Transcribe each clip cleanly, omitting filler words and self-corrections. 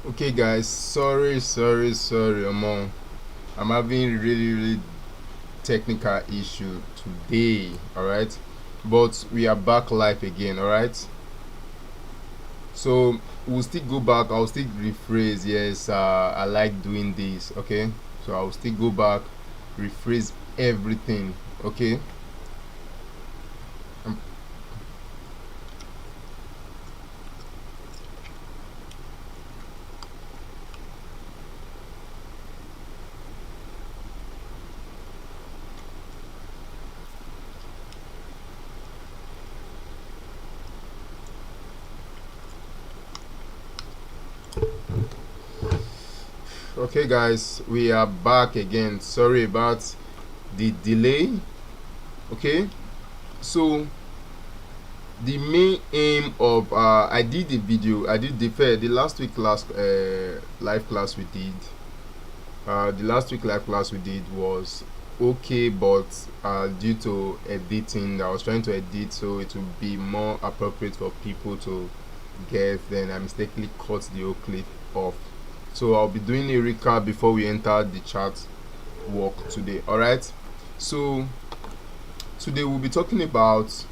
Okay, guys, sorry, I'm having really technical issue today. All right, but we are back live again. All right, so we'll still go back. I'll still rephrase. Yes, I like doing this. Okay, so I'll still go back, rephrase everything. Okay. Um, okay, guys, we are back again. Sorry about the delay. Okay, so the main aim of I did the video, I did the last week last live class we did. The last week live class we did was okay, but due to editing, I was trying to edit so it would be more appropriate for people to get. Then I mistakenly cut the whole clip off. So I'll be doing a recap before we enter the chart work today. All right. So today we'll be talking about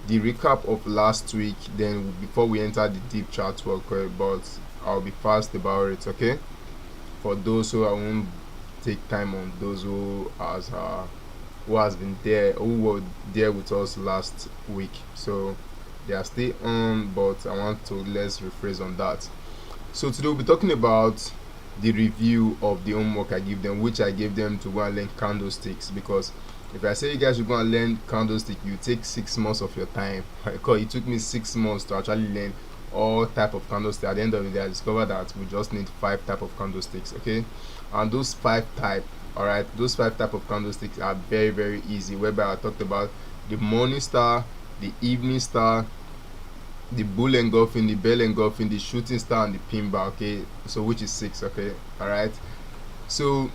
the recap of last week, then before we enter the deep chart work, but I'll be fast about it. Okay, for those who I won't take time on those who has been there, who were there with us last week, so they are still on, but I want to let's rephrase on that. So today we'll be talking about the review of the homework I give them, which I gave them to go and learn candlesticks. Because if I say you guys should go and learn candlestick, you take 6 months of your time. Because it took me 6 months to actually learn all type of candlesticks. At the end of the day, I discovered that we just need 5 type of candlesticks. Okay, and those 5 type, all right, those 5 type of candlesticks are very easy. Whereby I talked about the morning star, the evening star, the bull engulfing, the bell engulfing, the shooting star, and the pin bar. Okay, so which is 6. Okay, all right. So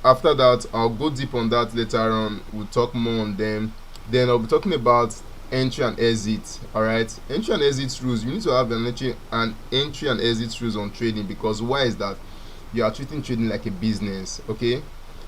after that, I'll go deep on that later on. We'll talk more on them. Then I'll be talking about entry and exit. All right, entry and exit rules. You need to have an entry and exit rules on trading, because why is that? You are treating trading like a business. Okay,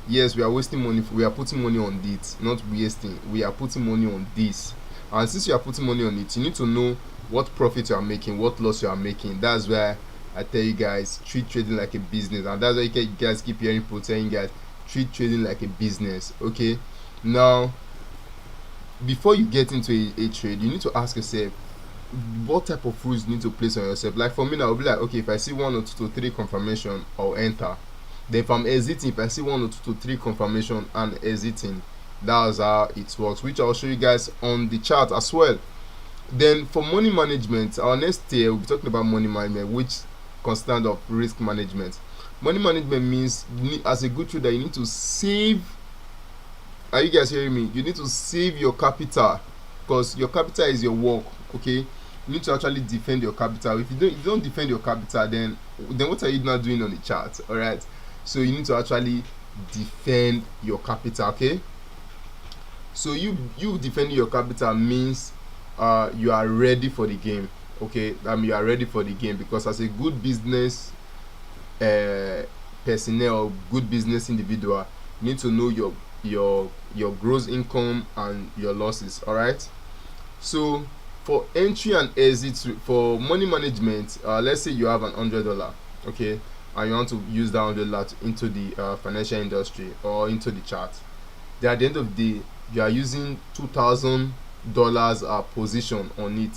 yes, we are wasting money, we are putting money on it, not wasting, we are putting money on this. And since you are putting money on it, you need to know what profit you are making, what loss you are making. That's why I tell you guys, treat trading like a business. And that's why you guys keep hearing people telling you guys, treat trading like a business. Okay, now before you get into a trade, you need to ask yourself what type of rules you need to place on yourself. Like for me now, I'll be like, okay, if I see 1 or 2 to 3 confirmation, I'll enter. Then if I'm exiting, if I see 1 or 2 to 3 confirmation and exiting, that's how it works, which I'll show you guys on the chart as well. Then for money management, our next year we'll be talking about money management, which constant of risk management. Money management means as a good trader, you need to save. Are you guys hearing me? You need to save your capital, because your capital is your work. Okay, you need to actually defend your capital. If you don't defend your capital, then what are you not doing on the chart? All right, so you need to actually defend your capital. Okay, so you defending your capital means you are ready for the game. Okay, you are ready for the game, because as a good business uh, personnel, good business individual, you need to know your gross income and your losses. All right, so for entry and exit for money management, let's say you have $100. Okay, and you want to use that $100 into the financial industry or into the chart. Then at the end of the day, you are using $2,000 position on it.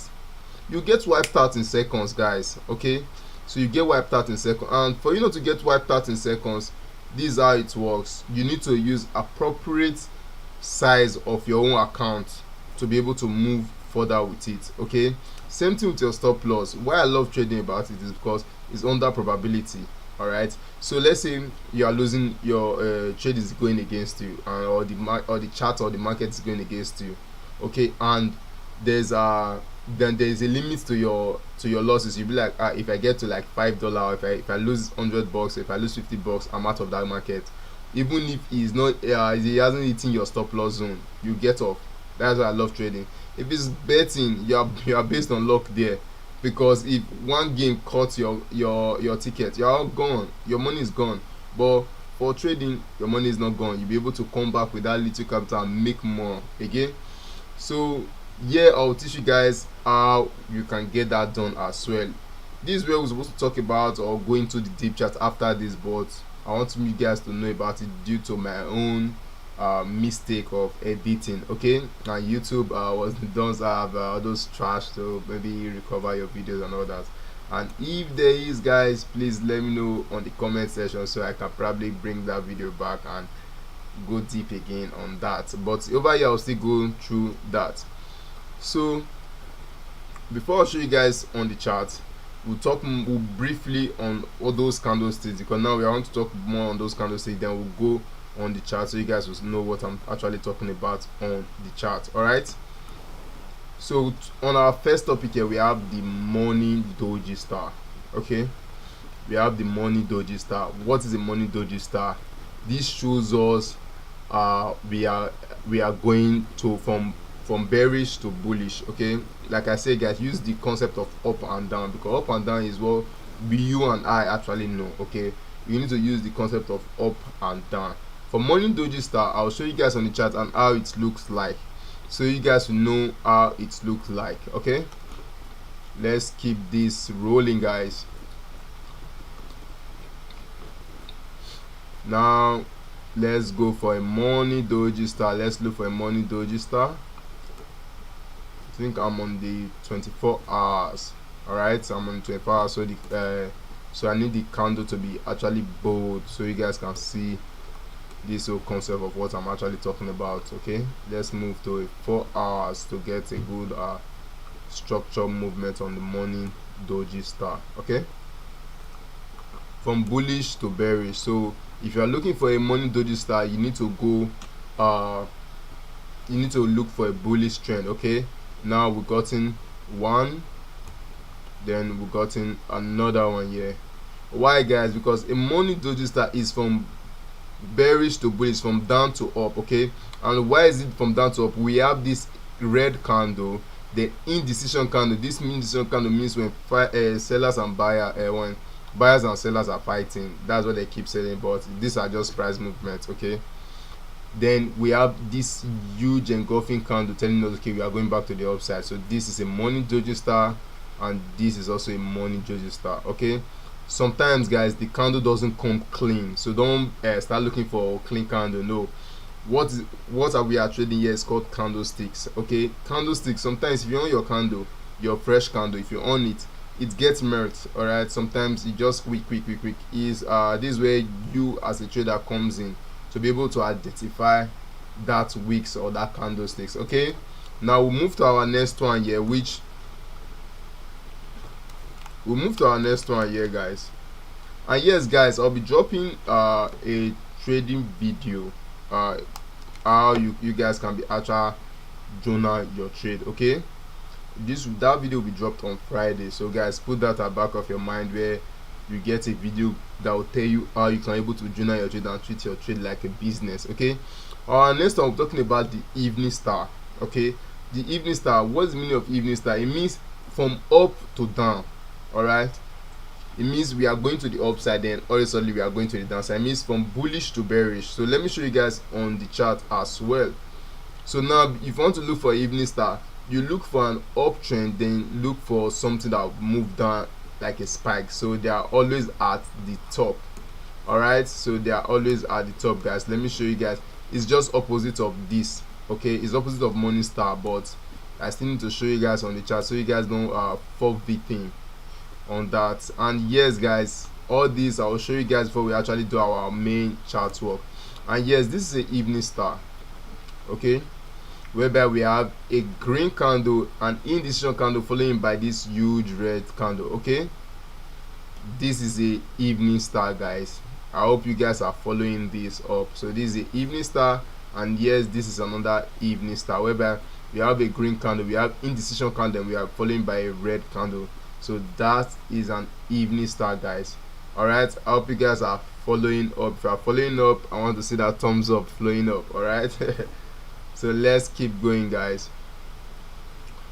You get wiped out in seconds, guys. Okay, so you get wiped out in seconds, and for you not to get wiped out in seconds, this is how it works. You need to use appropriate size of your own account to be able to move further with it. Okay, same thing with your stop loss. Why I love trading about it is because it's under probability. All right, so let's say you are losing, your trade is going against you, or the chart or the market is going against you. Okay, and there's a then there is a limit to your losses. You'll be like, if I get to like $5, if I lose $100, if I lose $50, I'm out of that market. Even if he's not he hasn't eaten your stop loss zone, you get off. That's why I love trading. If it's betting, you are based on luck there. because if one game cuts your ticket, you're all gone, your money is gone. But for trading, your money is not gone. You'll be able to come back with that little capital and make more again. So yeah, I'll teach you guys how you can get that done as well. This is where we're supposed to talk about or go into the deep chat after this, but I want you guys to know about it due to my own mistake of editing. Okay, and YouTube does have all those trash, so maybe recover your videos and all that. And if there is, guys, please let me know on the comment section so I can probably bring that video back and go deep again on that. But over here I'll still go through that. So before I show you guys on the chart, we'll briefly on all those candlesticks, because now we want to talk more on those candlesticks, then we'll go on the chart so you guys will know what I'm actually talking about on the chart. All right, so on our first topic here, we have the money doji star. Okay, we have the money doji star. What is the money doji star? This shows us we are going to from bearish to bullish. Okay, like I said, guys, use the concept of up and down, because up and down is what you and I actually know. Okay, you need to use the concept of up and down. For morning doji star, I'll show you guys on the chart and how it looks like, so you guys will know how it looks like. Okay, let's keep this rolling, guys. Now let's go for a morning doji star. Let's look for a morning doji star. I think I'm on the 24 hours. All right, so I'm on 24 hours, so the so I need the candle to be actually bold so you guys can see this whole concept of what I'm actually talking about. Okay, let's move to a 4 hours to get a good structure movement on the morning doji star. Okay, from bullish to bearish. So if you are looking for a morning doji star, you need to go you need to look for a bullish trend. Okay, now we've gotten one, then we've gotten another one here. Why, guys? Because a morning doji star is from bearish to bullish, from down to up. Okay, and why is it from down to up? We have this red candle, the indecision candle. This indecision candle means when sellers and when buyers and sellers are fighting. That's what they keep saying, but these are just price movements. Okay, then we have this huge engulfing candle telling us, okay, we are going back to the upside. So this is a morning doji star, and this is also a morning doji star. Okay, sometimes, guys, the candle doesn't come clean, so don't start looking for a clean candle. No, what are we are trading here is called candlesticks. Okay, candlesticks, sometimes if you own your candle, your fresh candle, if you own it, it gets merged. All right, sometimes it just quick is this is where you as a trader comes in to be able to identify that wicks or that candlesticks. Okay, now we'll move to our next one here, guys. And yes, guys, I'll be dropping a trading video, how you guys can be actual journal your trade. Okay, that video will be dropped on Friday, so guys, put that at the back of your mind, where you get a video that will tell you how you can able to journal your trade and treat your trade like a business. Okay, next time I'm talking about the evening star. Okay, the evening star, what's the meaning of evening star? It means from up to down. All right, it means we are going to the upside, then all of a sudden we are going to the downside. It means from bullish to bearish. So let me show you guys on the chart as well. So now if you want to look for evening star, you look for an uptrend, then look for something that will move down like a spike. So they are always at the top. All right, so they are always at the top, guys. Let me show you guys. It's just opposite of this. Okay, it's opposite of morning star, but I still need to show you guys on the chart so you guys don't fall victim on that. And yes, guys, all these I will show you guys before we actually do our main chart work. And yes, this is an evening star. Okay, whereby we have a green candle, an indecision candle, following by this huge red candle. Okay, this is a evening star, guys. I hope you guys are following this up. So this is a evening star, and yes, this is another evening star, whereby we have a green candle, we have indecision candle, and we are following by a red candle. So that is an evening star, guys. All right, I hope you guys are following up. If you are following up, I want to see that thumbs up flowing up. All right. So let's keep going, guys.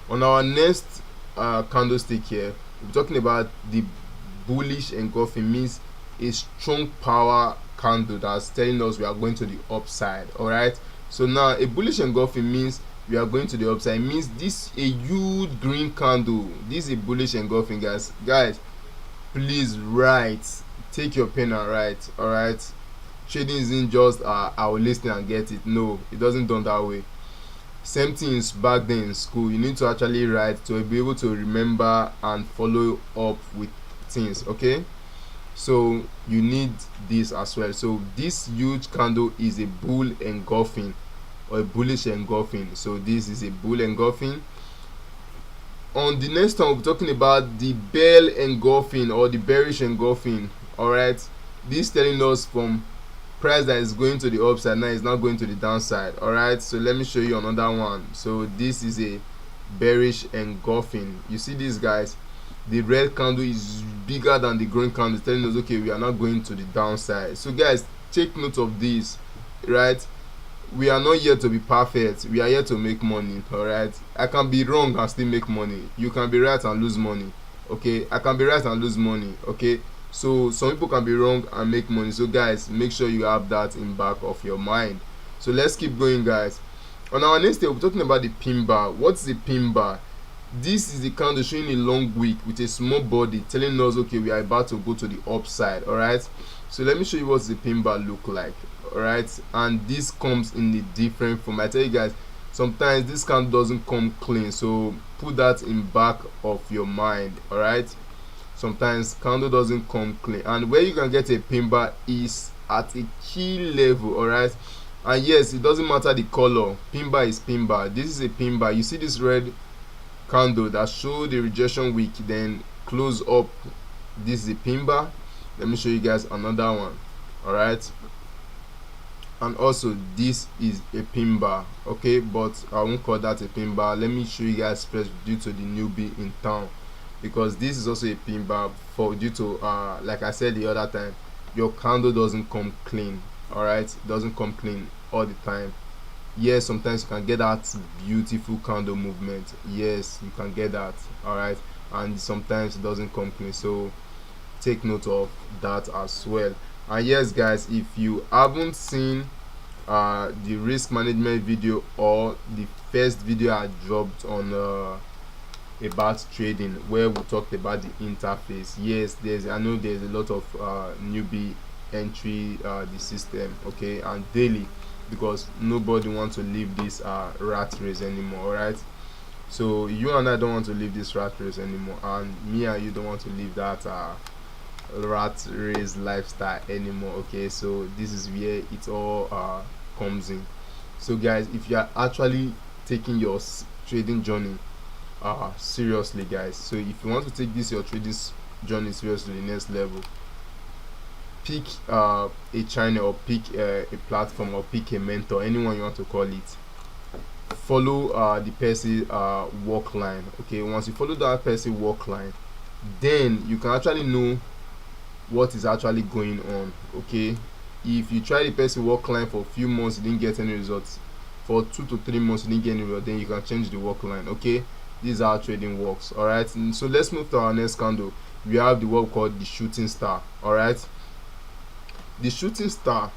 On our next candlestick here, we're talking about the bullish engulfing. Means a strong power candle that's telling us we are going to the upside. All right, so now a bullish engulfing means we are going to the upside. It means this a huge green candle. This is a bullish engulfing, guys. Please write, take your pen and write. All right, trading isn't just I will listen and get it. No, it doesn't done that way. Same things back then in school. You need to actually write to be able to remember and follow up with things. Okay, so you need this as well. So this huge candle is a bull engulfing or a bullish engulfing. So this is a bull engulfing. On the next time, we'll be talking about the bell engulfing or the bearish engulfing. All right, this telling us from price that is going to the upside, now is not going to the downside. All right, so let me show you another one. So this is a bearish engulfing. You see this, guys, the red candle is bigger than the green candle, telling us okay, we are not going to the downside. So guys, take note of this, right? We are not here to be perfect, we are here to make money. All right, I can be wrong and still make money. You can be right and lose money. Okay, I can be right and lose money. Okay, so some people can be wrong and make money. So guys, make sure you have that in back of your mind. So let's keep going, guys. On our next day, we're talking about the pin bar. What's the pin bar? This is the candle showing a long wick with a small body, telling us okay, we are about to go to the upside. All right, so let me show you what the pin bar look like. All right, and this comes in a different form. I tell you guys, sometimes this candle doesn't come clean, so put that in back of your mind. All right, sometimes candle doesn't come clean, and where you can get a pin bar is at a key level. All right, and yes, it doesn't matter the color. Pin bar is pin bar. This is a pin bar. You see this red candle that show the rejection wick, then close up. This is a pin bar. Let me show you guys another one. All right, and also this is a pin bar. Okay, but I won't call that a pin bar. Let me show you guys first due to the newbie in town, because this is also a pin bar for due to like I said the other time, your candle doesn't come clean. All right, it doesn't come clean all the time. Yes, sometimes you can get that beautiful candle movement. Yes, you can get that. All right, and sometimes it doesn't come clean, so take note of that as well. And yes, guys, if you haven't seen the risk management video or the first video I dropped on about trading, where we talked about the interface, yes, I know there's a lot of newbie entry the system, okay, and daily, because nobody wants to leave this rat race anymore. All right, so you and I don't want to leave this rat race anymore, and me and you don't want to leave that rat race lifestyle anymore. Okay, so this is where it all comes in. So guys, if you are actually taking your trading journey seriously, guys, so if you want to take this your trading journey seriously to the next level, pick a channel or pick a platform or pick a mentor, anyone you want to call it. Follow the person walk line. Okay, once you follow that person walk line, then you can actually know what is actually going on. Okay, if you try the person walk line for a few months, you didn't get any results, for 2 to 3 months you didn't get any result, then you can change the walk line. Okay, this is how trading works. All right, and so let's move to our next candle. We have the what we call the shooting star. All right, the shooting star,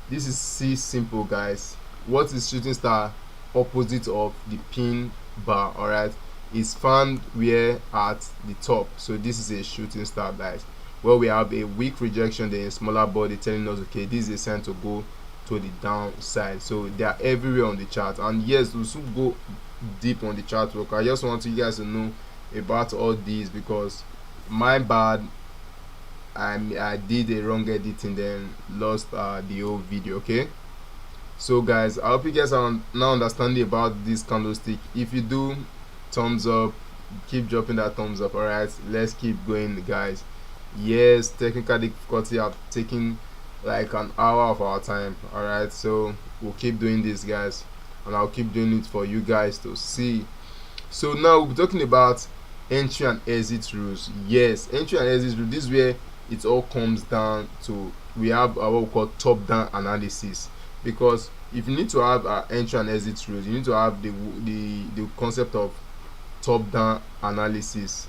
this is simple, guys. What is shooting star? Opposite of the pin bar. All right, is found where at the top. So this is a shooting star, guys, where we have a weak rejection, then a smaller body telling us okay, this is a sign to go to the downside. So they are everywhere on the chart, and yes, we should go deep on the chart work. I just want you guys to know about all these, because my bad, I did a wrong editing, then lost the whole video. Okay, so guys, I hope you guys are now understanding about this candlestick. If you do, thumbs up, keep dropping that thumbs up. All right, let's keep going, guys. Yes, technical difficulty have taken like an hour of our time. All right, so we'll keep doing this, guys, and I'll keep doing it for you guys to see. So now we'll be talking about entry and exit rules. Yes, entry and exit rules, this is where it all comes down to. We have what we call top down analysis, because if you need to have entry and exit rules, you need to have the concept of top down analysis.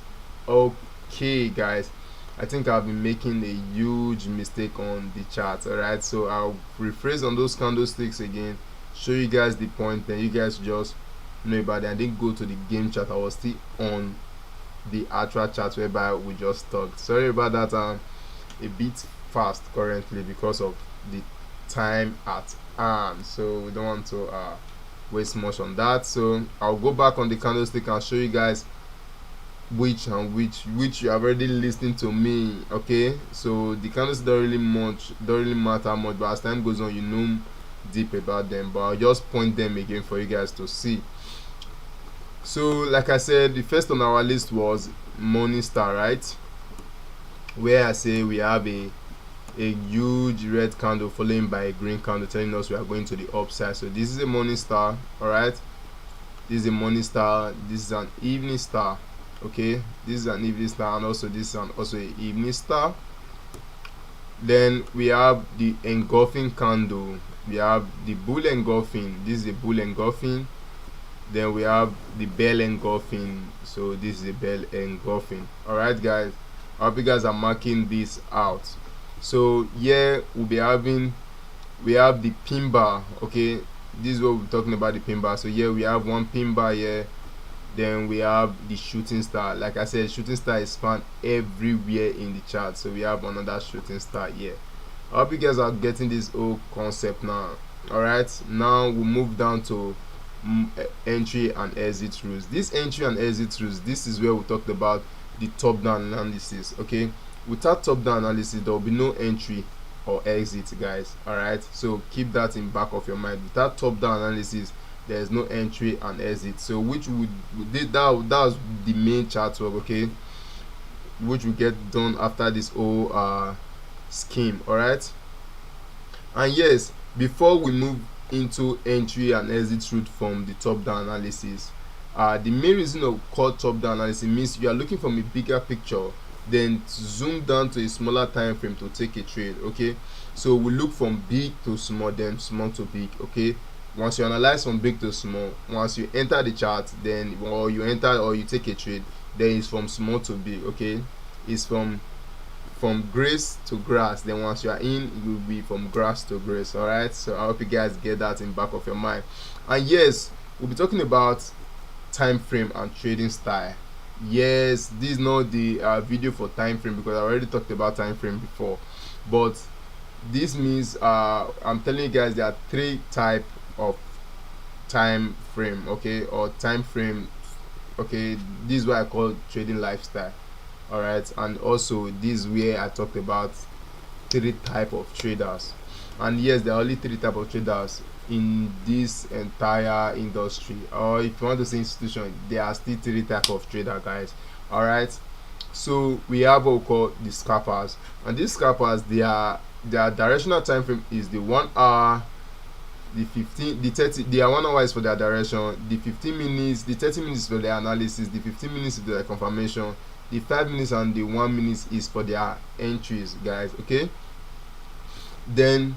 Okay guys, I think I've been making a huge mistake on the chart. Alright, so I'll rephrase on those candlesticks again, show you guys the point, then you guys just know about it. I didn't go to the game chart, I was still on the actual chart whereby we just talked. Sorry about that, I'm a bit fast currently because of the time at hand, so we don't want to waste much on that. So I'll go back on the candlestick and show you guys which you have already listened to me. Okay, so the candles don't really matter much, but as time goes on you know deep about them, but I'll just point them again for you guys to see. So like I said, the first on our list was Morningstar, right, where I say we have a huge red candle following by a green candle telling us we are going to the upside. So this is a Morningstar. All right, this is a Morningstar, this is an evening star. Okay, this is an evening star, and also this is also a evening star. Then we have the engulfing candle, we have the bull engulfing, this is a bull engulfing. Then we have the bell engulfing, so this is a bell engulfing. All right guys, I hope you guys are marking this out. So yeah, we have the pin bar. Okay, this is what we're talking about, the pin bar. So yeah, we have one pin bar here. Then we have the shooting star. Like I said, shooting star is found everywhere in the chart, so we have another shooting star here. I hope you guys are getting this whole concept now. All right, now we move down to entry and exit rules. This entry and exit rules, this is where we talked about the top down analysis. Okay, without top down analysis there will be no entry or exit, guys. All right, so keep that in back of your mind. Without top down analysis there is no entry and exit. So which that was the main chart work, okay, which will get done after this whole scheme. All right, and yes, before we move into entry and exit route from the top down analysis, the main reason of called top down analysis means you are looking from a bigger picture, then zoom down to a smaller time frame to take a trade. Okay, so we look from big to small, then small to big. Okay, once you analyze from big to small, once you enter the chart, then or you take a trade, then it's from small to big. Okay, it's from grace to grass, then once you are in it will be from grass to grace. All right, so I hope you guys get that in back of your mind. And yes, we'll be talking about time frame and trading style. Yes, this is not the video for time frame because I already talked about time frame before, but this means I'm telling you guys there are three types of time frame, okay, or time frame. Okay, this is what I call trading lifestyle. All right, and also this is where I talked about three type of traders. And yes, there are only three type of traders in this entire industry, or if you want to say institution, there are still three type of trader, guys. All right, so we have what we call the scalpers, and these scalpers, their directional time frame is the 1 hour, the 15, the 30. Their 1 hour is for their direction, the 15 minutes, the 30 minutes for their analysis, the 15 minutes is for their confirmation, the 5 minutes and the 1 minute is for their entries, guys. Okay, then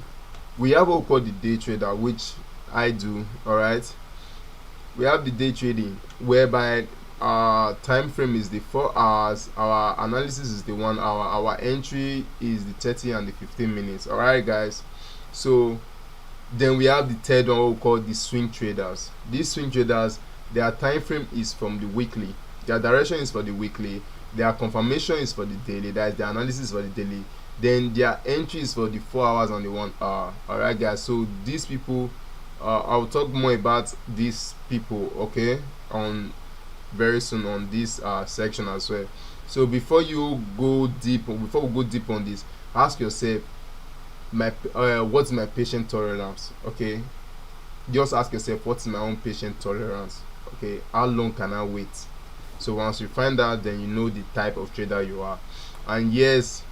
we have what we call the day trader, which I do. All right, we have the day trading whereby our time frame is the 4 hours, our analysis is the 1 hour, our entry is the 30 and the 15 minutes. All right guys, so then we have the third one, what we call the swing traders. These swing traders, their time frame is from the weekly, their direction is for the weekly, their confirmation is for the daily, that is the analysis for the daily, then their entry is for the 4 hours and the 1 hour. All right guys, so these people, I'll talk more about these people, okay, on very soon on this section as well. So before we go deep on this, ask yourself, what's my patient tolerance? Okay, just ask yourself, what's my own patient tolerance? Okay, how long can I wait? So once you find out, then you know the type of trader you are. And yes,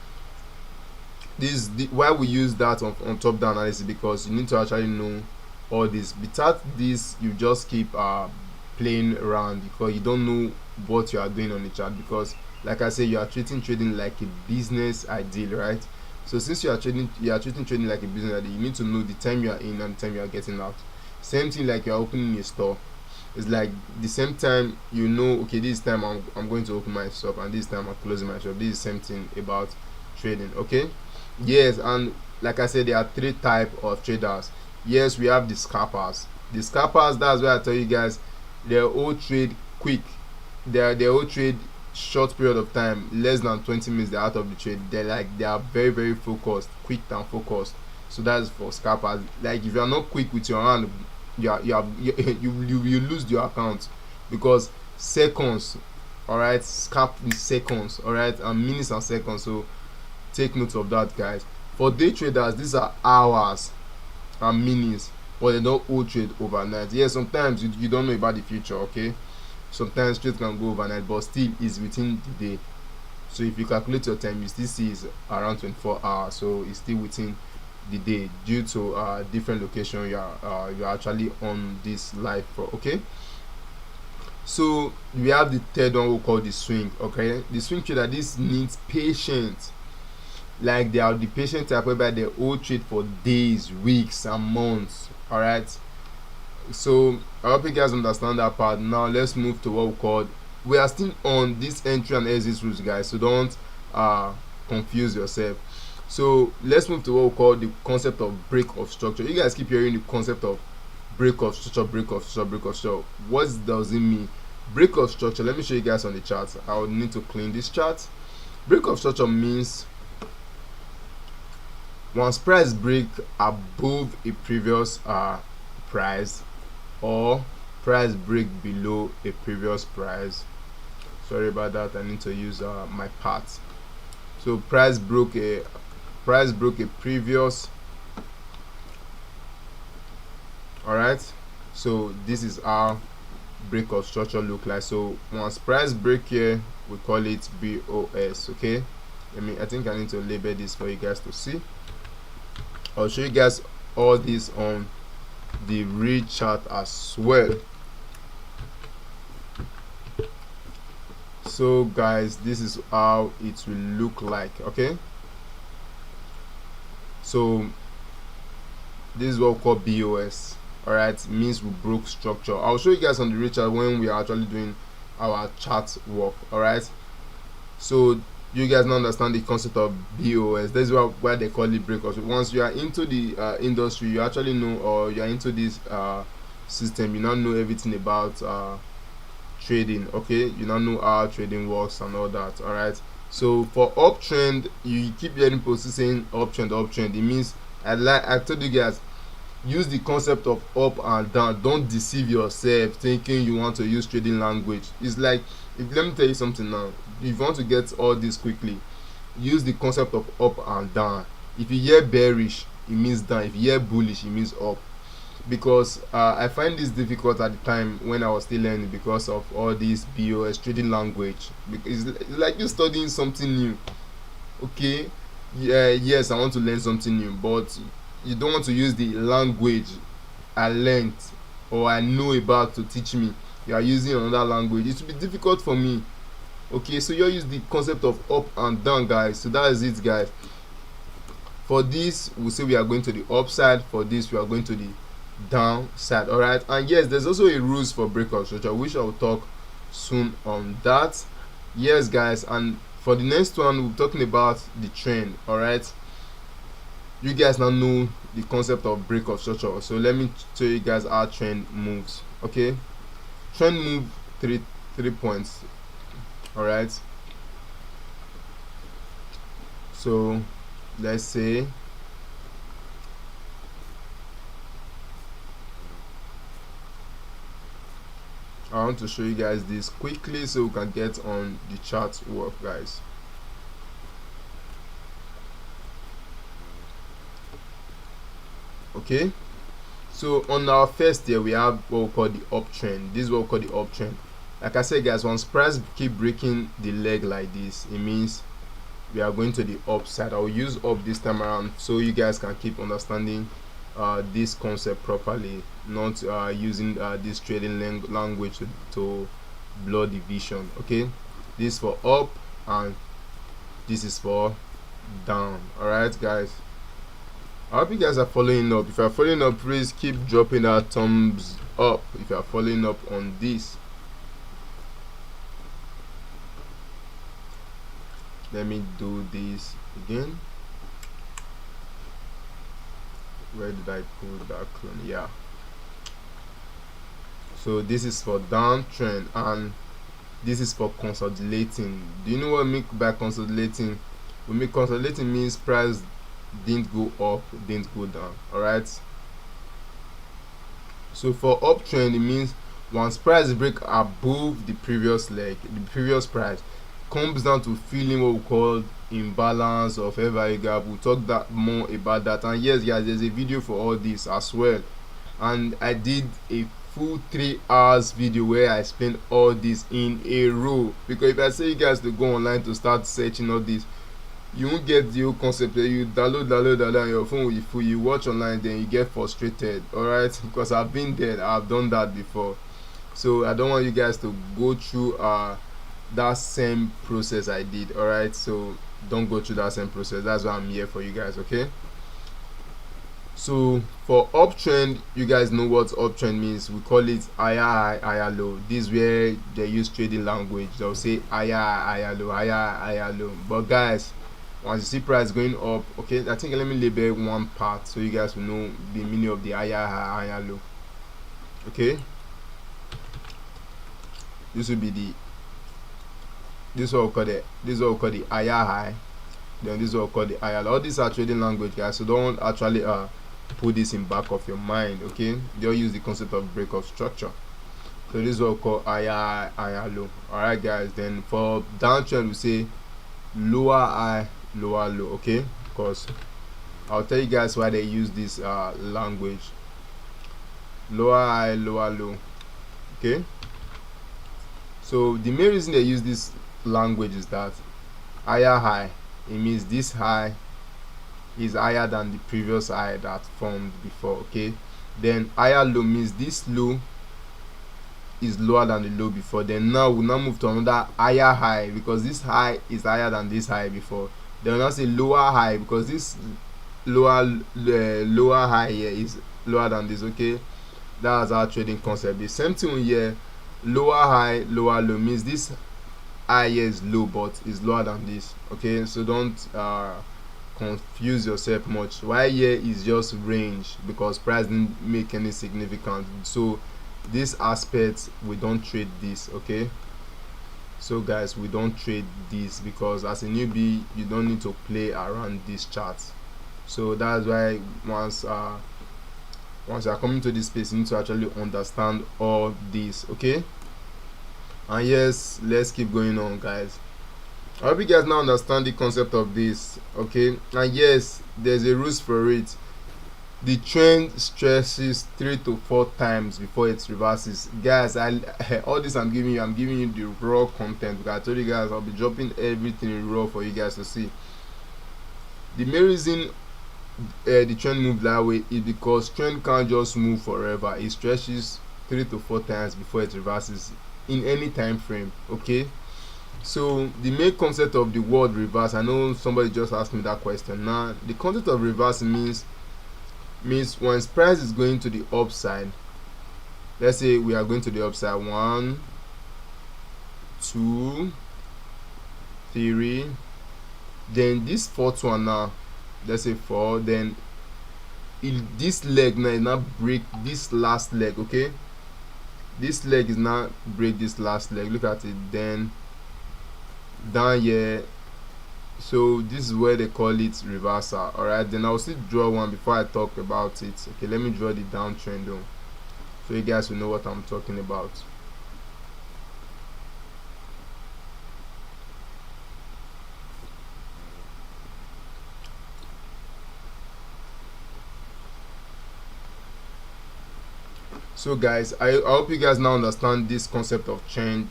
why we use that on top down analysis, because you need to actually know all this. Without this, you just keep playing around because you don't know what you are doing on the chart, because like I say, you are treating trading like a business ideal, right? So since you are treating trading like a business ideal, you need to know the time you are in and the time you are getting out. Same thing like you are opening a store. It's like the same time, you know, okay, this time I'm going to open my shop, and this time I'm closing my shop. This is the same thing about trading. Okay, yes. And like I said, there are three type of traders. Yes, we have the scalpers. The scalpers, that's why I tell you guys, they all trade quick. They all trade short period of time, less than 20 minutes they're out of the trade. They are very very focused, quick and focused. So that's for scalpers. Like if you are not quick with your hand, you lose your account, because seconds, all right, scalp in seconds, all right, and minutes and seconds. So take note of that, guys. For day traders, these are hours and minutes, but they don't all trade overnight. Yeah, sometimes you don't know about the future. Okay, sometimes trade can go overnight, but still is within the day. So if you calculate your time, you still see it's around 24 hours. So it's still within the day, due to different location you're actually on this live for. Okay, so we have the third one we call the swing. Okay, the swing trader, this needs patience. Like they are the patient type whereby they all trade for days, weeks and months. All right, so I hope you guys understand that part. Now let's move to what we call, we are still on this entry and exit rules, guys, so don't confuse yourself. So let's move to what we call the concept of break of structure. You guys keep hearing the concept of break of structure, break of structure, break of structure. What does it mean? Break of structure, let me show you guys on the chart. I would need to clean this chart. Break of structure means once price break above a previous price, or price break below a previous price. Sorry about that, I need to use my part. So price broke a previous, all right. So this is how break of structure look like. So once price break here, we call it BOS. Okay, I think I need to label this for you guys to see. I'll show you guys all this on the real chart as well. So guys, this is how it will look like. Okay, so this is what we call BOS. All right, means we broke structure. I'll show you guys on the real chart when we are actually doing our chart work. All right, so you guys now understand the concept of BOS. This is why they call it break. Once you are into the industry, you actually know, or you are into this system, you now know everything about trading. Okay, you now know how trading works and all that. All right, so for uptrend, you keep hearing people saying uptrend. It means, I told you guys, use the concept of up and down. Don't deceive yourself thinking you want to use trading language. It's like, let me tell you something now. If you want to get all this quickly, use the concept of up and down. If you hear bearish, it means down. If you hear bullish, it means up. Because I find this difficult at the time when I was still learning, because of all this BOS trading language. Because it's like you're studying something new. Okay, yeah, yes, I want to learn something new, but you don't want to use the language I learned or I know about to teach me. You are using another language, it will be difficult for me. Okay, so you use the concept of up and down, guys. So that is it, guys. For this, we say we are going to the upside. For this, we are going to the downside. All right, and yes, there's also a rules for breakout structure, which I will talk soon on that. Yes, guys, and for the next one, we're talking about the trend. All right, you guys now know the concept of breakout structure, so let me show you guys how trend moves. Okay, trend move three points. All right, so let's say I want to show you guys this quickly so we can get on the chart work, guys. Okay, so on our first year, we have what we call the uptrend. This is what we call the uptrend. Like I said, guys, once price keep breaking the leg like this, it means we are going to the upside. I'll use up this time around so you guys can keep understanding this concept properly, not using this trading language to blur the vision. Okay, this is for up and this is for down. All right, guys, I hope you guys are following up. If you're following up, please keep dropping that thumbs up, if you are following up on this. Let me do this again. Where did I put that clone? Yeah. So this is for downtrend and this is for consolidating. Do you know what I mean by consolidating? We mean consolidating means price didn't go up, didn't go down. Alright. So for uptrend, it means once price break above the previous leg, the previous price comes down to feeling what we call imbalance of fair value gap. We'll talk that more about that. And yes guys, there's a video for all this as well, and I did a full 3 hours video where I explained all this in a row, because if I say you guys to go online to start searching all this, you won't get the whole concept. You download on your phone with full, you watch online, then you get frustrated. Alright, because I've been there, I've done that before, so I don't want you guys to go through that same process I did. Alright, so don't go through that same process. That's why I'm here for you guys. Okay, so for uptrend, you guys know what uptrend means. We call it higher high, higher low. This is where they use trading language. They'll say higher high, higher low, higher higher low. But guys, once you see price going up, okay, I think let me label one part so you guys will know the meaning of the higher high, higher low. Okay, this will be the, this is what we call the higher high, then this is what we call the higher low. All these are trading language, guys, so don't actually put this in back of your mind. Okay, they'll use the concept of break of structure. So this is what we call higher higher low. Alright guys, then for downtrend we say lower high, lower low. Okay, because I'll tell you guys why they use this language, lower high, lower low. Okay, so the main reason they use this language is that higher high, it means this high is higher than the previous high that formed before. Okay, then higher low means this low is lower than the low before. Then now we'll now move to another higher high, because this high is higher than this high before. Then we'll now say lower high, because this lower high here is lower than this. Okay, that's our trading concept. The same thing here, lower high, lower low means this high here is low but is lower than this. Okay, so don't confuse yourself much. Why here is just range, because price didn't make any significant. So this aspect we don't trade this. Okay, so guys, we don't trade this because as a newbie you don't need to play around this chart. So that's why once you are coming to this space, you need to actually understand all this. Okay, and yes, let's keep going on guys. I hope you guys now understand the concept of this. Okay, and yes, there's a rules for it. The trend stretches 3 to 4 times before it reverses. Guys, all this I'm giving you the raw content, because I told you guys I'll be dropping everything in raw for you guys to see. The main reason the trend moves that way is because trend can't just move forever. It stretches 3 to 4 times before it reverses in any time frame. Okay, so the main concept of the word reverse, I know somebody just asked me that question. Now the concept of reverse means when price is going to the upside. Let's say we are going to the upside, 1 2 3, then this fourth one now, let's say 4, then this leg now is now break this last leg. Okay, this leg is now break this last leg, look at it, then down here. So this is where they call it reversal. Alright, then I'll still draw one before I talk about it. Okay, let me draw the downtrend though, so you guys will know what I'm talking about. So guys, I hope you guys now understand this concept of trend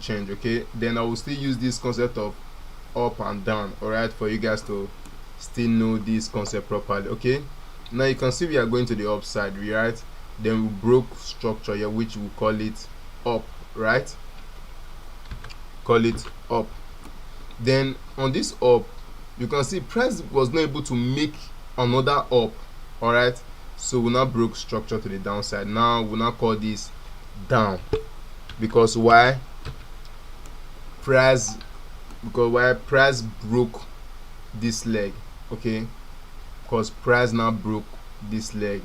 change. Okay, then I will still use this concept of up and down. Alright, for you guys to still know this concept properly. Okay, now you can see we are going to the upside, right? Then we broke structure here, which we call it up, right? Call it up. Then on this up, you can see price was not able to make another up. Alright, so we now broke structure to the downside. Now we now call this down, because why? Price broke this leg, okay, because price now broke this leg.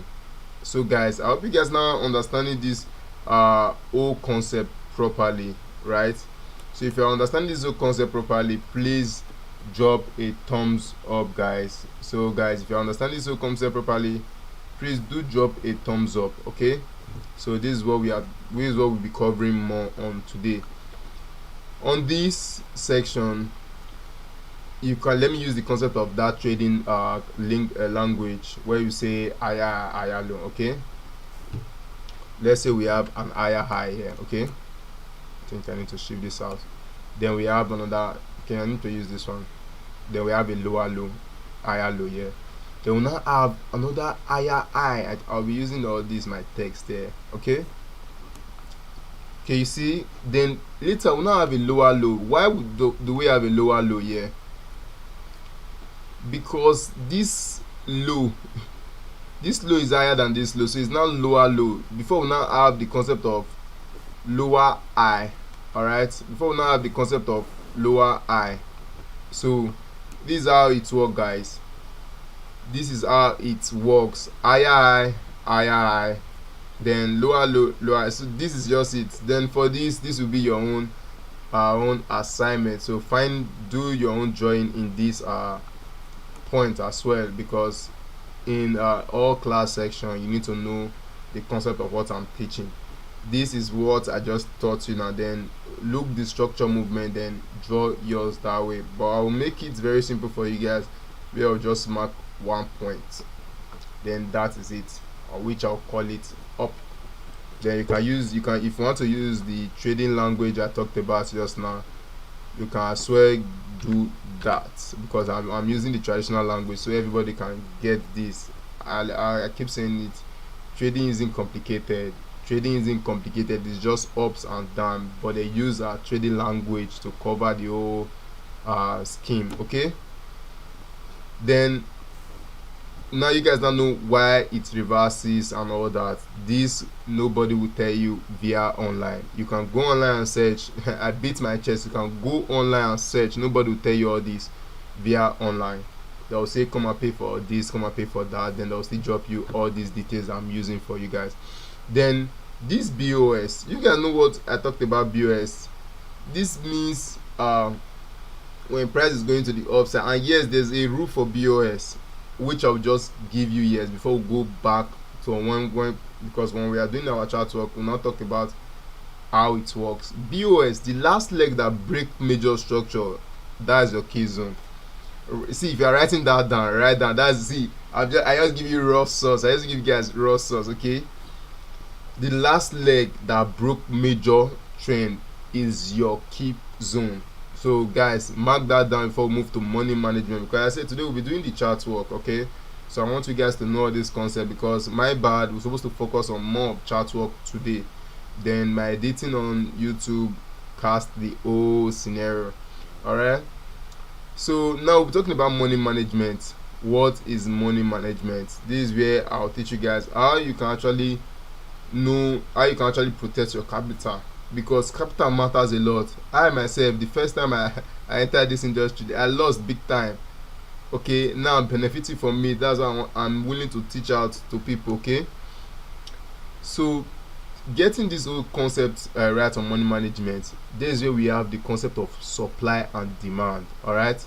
So guys, I hope you guys now understanding this whole concept properly, right? So if you're understanding this whole concept properly, please drop a thumbs up, guys. So guys, if you understand this whole concept properly, please do drop a thumbs up, okay? So this is what we'll be covering more on today. On this section, you can let me use the concept of that trading language where you say higher low, okay? Let's say we have an higher high here, okay? I think I need to shift this out. Then we have another, okay, I need to use this one. Then we have a lower low, higher low here. Then we now have another higher high. I'll be using all these my text there, okay? Okay, you see, then later we now have a lower low. Why do we have a lower low here? Because this low is higher than this low, so it's now lower low. Before we now have the concept of lower high, all right, before we now have the concept of lower high. So this is how it works, guys. This is how it works: higher high, then lower low, lower. So this is just it. Then for this will be your own assignment. So do your own drawing in this point as well, because in all class section you need to know the concept of what I'm teaching. This is what I just taught you now. Then look the structure movement, then draw yours that way. But I'll make it very simple for you guys, where I'll just mark 1 point, then that is it, or which I'll call it up. Then you can if you want to use the trading language I talked about just now, you can as well do that, because I'm using the traditional language so everybody can get this. I keep saying it, trading isn't complicated. It's just ups and downs, but they use a trading language to cover the whole scheme, okay? Then now you guys now know why it reverses and all that. This nobody will tell you via online. You can go online and search. I beat my chest. You can go online and search. Nobody will tell you all this via online. They'll say come and pay for this, come and pay for that. Then they'll still drop you all these details I'm using for you guys. Then this BOS, you guys know what I talked about. BOS, this means when price is going to the upside. And yes, there's a rule for BOS, which I'll just give you years before we go back to when because when we are doing our chart work, we'll not talk about how it works. BOS, the last leg that break major structure, that's your key zone. See, if you're writing that down, write down. I just give you raw source. I just give you guys raw source, okay? The last leg that broke major trend is your key zone. So guys, mark that down before we move to money management, because I said today we'll be doing the chart work, okay? So I want you guys to know this concept, because my bad, we're supposed to focus on more of chart work today. Then my editing on YouTube cast the whole scenario. Alright, so now we're talking about money management. What is money management? This is where I'll teach you guys how you can actually protect your capital, because capital matters a lot. I myself, the first time I entered this industry, I lost big time. Okay, now I'm benefiting from me. That's why I'm willing to teach out to people, okay? So getting this whole concept right on money management, this is where we have the concept of supply and demand. All right,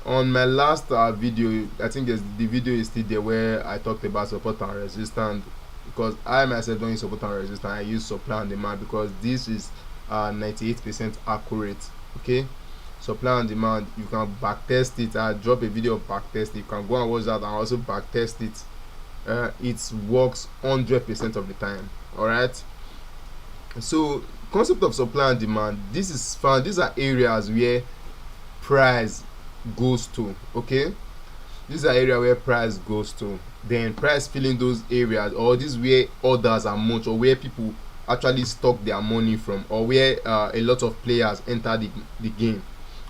on my last video, I think the video is still there, where I talked about support and resistance, because I myself don't use support and resistance. I use supply and demand, because this is 98% accurate. Okay, supply and demand, you can back test it. I drop a video of back test. You can go and watch that and also back test it. It works 100% of the time. All right, so concept of supply and demand, these are areas where price goes to. Okay, these are area where price goes to, then price filling those areas, or this where orders are much, or where people actually stock their money from, or where a lot of players enter the game.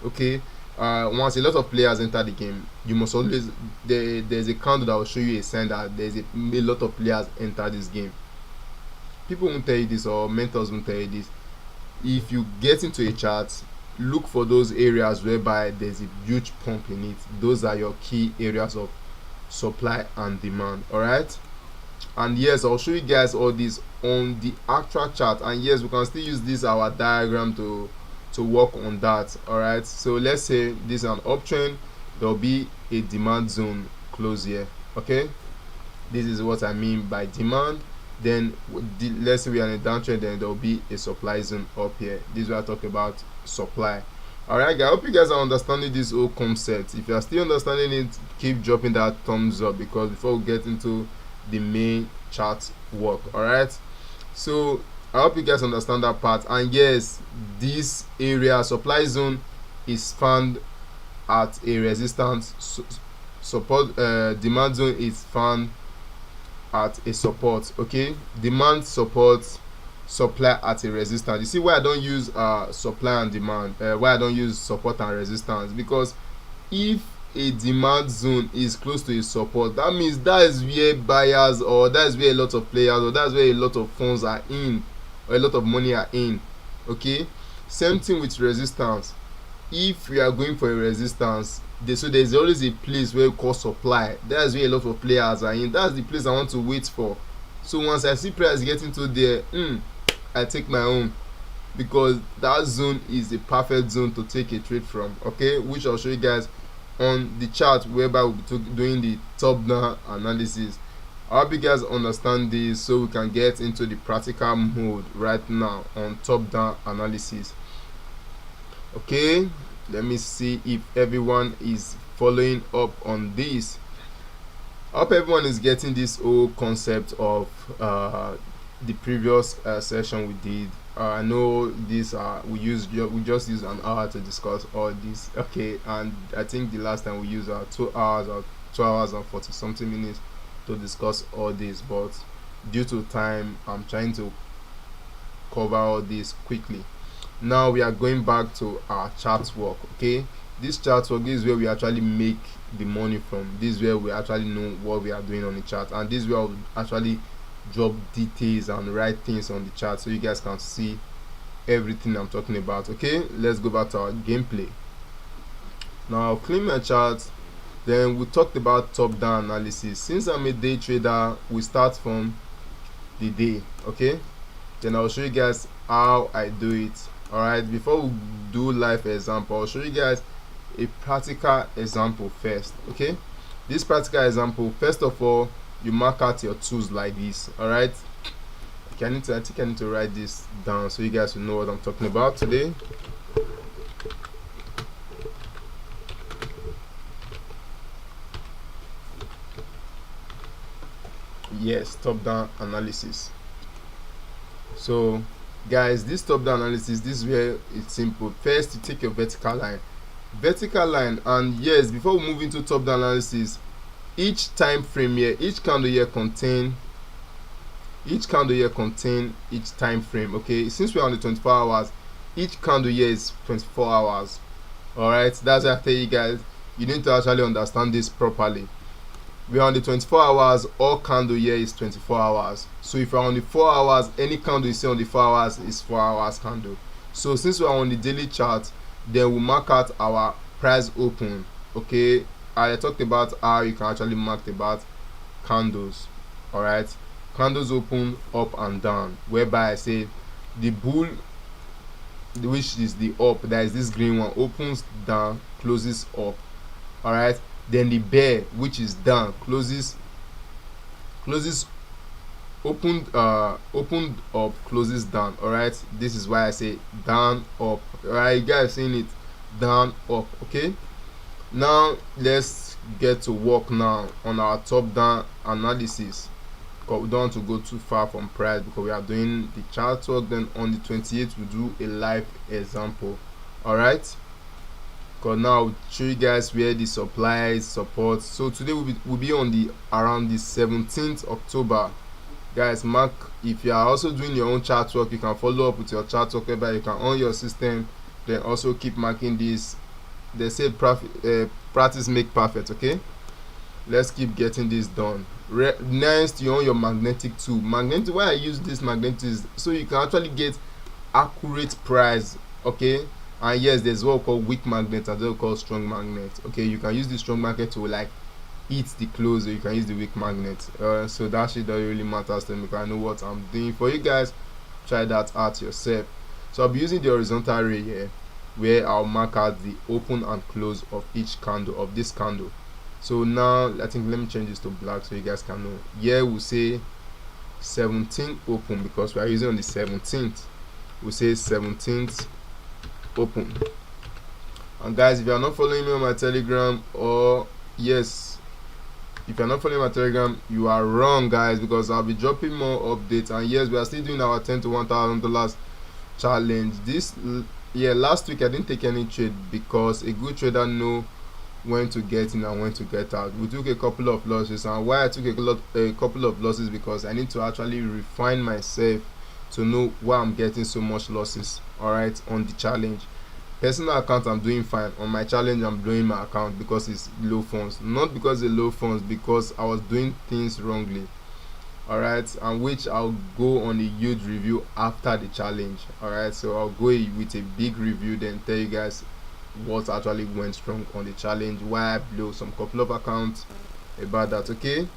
Okay, once a lot of players enter the game, you must always there's a candle that will show you a sign that there's a lot of players enter this game. People won't tell you this, or mentors won't tell you this. If you get into a chart, look for those areas whereby there's a huge pump in it. Those are your key areas of supply and demand. All right, and yes, I'll show you guys all this on the actual chart, and yes, we can still use this our diagram to work on that. All right, so let's say this is an uptrend, there'll be a demand zone close here. Okay, this is what I mean by demand. Then let's say we are in a downtrend, then there'll be a supply zone up here. This is what I talk about supply. All right, guys, I hope you guys are understanding this whole concept. If you are still understanding it, keep dropping that thumbs up, because before we get into the main chart work. All right, so I hope you guys understand that part. And yes, this area supply zone is found at a resistance support. Demand zone is found at a support. Okay, demand support, supply at a resistance. You see why I don't use supply and demand, why I don't use support and resistance? Because if a demand zone is close to a support, that means that is where buyers, or that is where a lot of players, or that's where a lot of funds are in, or a lot of money are in. Okay, same thing with resistance. If we are going for a resistance, so there's always a place where we call supply. That's where a lot of players are in. That's the place I want to wait for. So once I see players getting to there, I take my own, because that zone is the perfect zone to take a trade from. Okay, which I'll show you guys on the chart, whereby we'll be doing the top down analysis. I hope you guys understand this, so we can get into the practical mode right now on top down analysis. Okay, let me see if everyone is following up on this. I hope everyone is getting this whole concept of the previous session we did. I know this we just used an hour to discuss all this. Okay, and I think the last time we used 2 hours or 2 hours and 40 something minutes to discuss all this, but due to time I'm trying to cover all this quickly. Now we are going back to our chart work. Okay, this chart work, this is where we actually make the money from. This is where we actually know what we are doing on the chart, and this is where we actually drop details and write things on the chart, so you guys can see everything I'm talking about. Okay, let's go back to our gameplay. Now I'll clean my chart. Then we talked about top down analysis. Since I'm a day trader, we start from the day. Okay, then I'll show you guys how I do it. All right, before we do live example, I'll show you guys a practical example first. Okay, this practical example, first of all, you mark out your tools like this. All right, I think I need to write this down so you guys will know what I'm talking about today. Yes, top down analysis. So guys, this top down analysis, this is where it's simple. First, you take your vertical line, and yes, before we move into top down analysis, each time frame here, each candle here contain each time frame. Okay, since we're on the 24 hours, each candle here is 24 hours. All right, that's why I tell you guys, you need to actually understand this properly. We are on the 24 hours, all candle here is 24 hours. So if you're on the 4 hours, any candle you see on the 4 hours is 4 hours candle. So since we are on the daily chart, then we'll mark out our price open. Okay, I talked about how you can actually mark about candles. All right, candles open up and down, whereby I say the bull, which is the up, that is this green one, opens down, closes up. All right, then the bear, which is down, closes opened up, closes down. All right, this is why I say down up. All right, you guys seen it, down up. Okay, now let's get to work now on our top down analysis, because we don't want to go too far from price, because we are doing the chart work. Then on the 28th we do a live example. All right, because now I'll show you guys where the supplies support. So today we'll be on the around the 17th October. Guys, mark, if you are also doing your own chart work, you can follow up with your chart work, whereby you can on your system, then also keep marking this they say practice make perfect. Okay, let's keep getting this done. Next, you on your magnetic tool. Magnetic, why I use this magnetic is so you can actually get accurate price. Okay, and yes, there's what we call weak magnet and what we call strong magnet. Okay, you can use the strong magnet to like hit the close, or you can use the weak magnet. So that shit doesn't really matter to me because I know what I'm doing. For you guys, try that out yourself. So I'll be using the horizontal ray here, where I'll mark out the open and close of each candle of this candle. So now I think let me change this to black so you guys can know. Here we'll say 17 open because we are using on the 17th. We'll say 17th open. And guys, if you are not following me on my Telegram, or yes, if you're not following my Telegram, you are wrong, guys, because I'll be dropping more updates. And yes, we are still doing our $10 to $1,000 challenge. This last week I didn't take any trade because a good trader know when to get in and when to get out. We took a couple of losses, and why I took a couple of losses because I need to actually refine myself to know why I'm getting so much losses. All right, on the challenge. Personal account I'm doing fine. On my challenge I'm blowing my account because it's low funds, not because it's low funds, because I was doing things wrongly. All right, and which I'll go on a huge review after the challenge. All right, so I'll go with a big review, then tell you guys what actually went wrong on the challenge, why I blew some couple of accounts about that. Okay,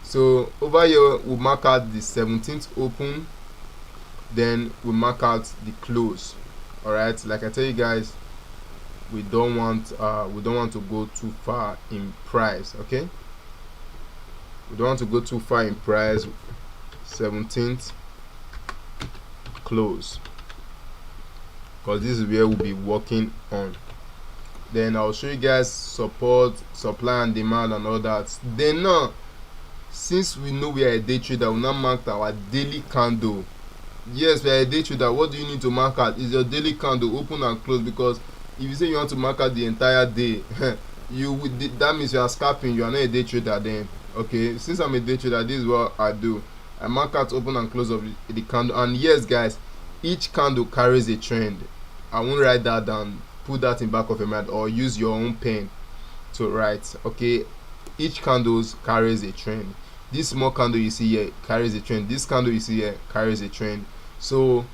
so over here we'll mark out the 17th open, then we'll mark out the close. All right, like I tell you guys, we don't want to go too far in price. Okay, we don't want to go too far in price. 17th close, because this is where we'll be working on. Then I'll show you guys support, supply and demand and all that. Then now, since we know we are a day trader, we'll now mark our daily candle. Yes, we are a day trader. What do you need to mark out is your daily candle open and close, because if you say you want to mark out the entire day, that means you are scalping. You are not a day trader then. Okay, since I'm a day trader, this is what I do. I mark out open and close of the candle. And yes, guys, each candle carries a trend. I won't write that down. Put that in back of your mind, or use your own pen to write. Okay, each candle carries a trend. This small candle you see here carries a trend. This candle you see here carries a trend. So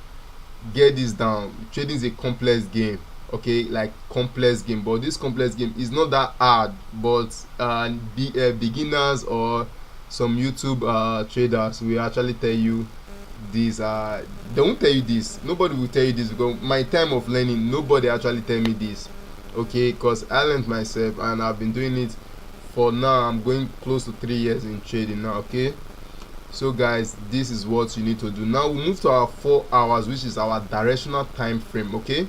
get this down. Trading is a complex game. Okay, like complex game, but this complex game is not that hard. But beginners or some YouTube traders will actually tell you this. They won't tell you this. Nobody will tell you this, because my time of learning, nobody actually tell me this. Okay, because I learned myself and I've been doing it for now. I'm going close to 3 years in trading now. Okay, so guys, this is what you need to do. Now we move to our 4 hours, which is our directional time frame. Okay,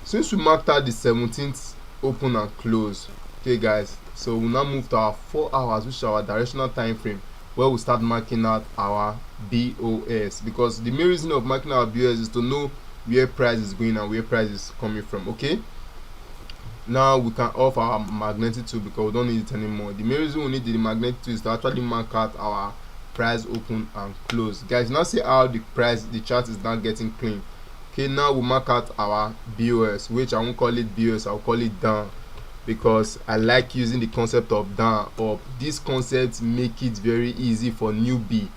since we marked out the 17th open and close, okay guys, so we'll now move to our 4 hours, which is our directional time frame, where we start marking out our BOS, because the main reason of marking our BOS is to know where price is going and where price is coming from. Okay, now we can off our magnetic tool because we don't need it anymore. The main reason we need the magnetic tool is to actually mark out our price open and close. Guys, now see how the chart is now getting clean. Okay, now we mark out our BOS, which I won't call it BOS, I'll call it down, because I like using the concept of down up. This concept make it very easy for newbie.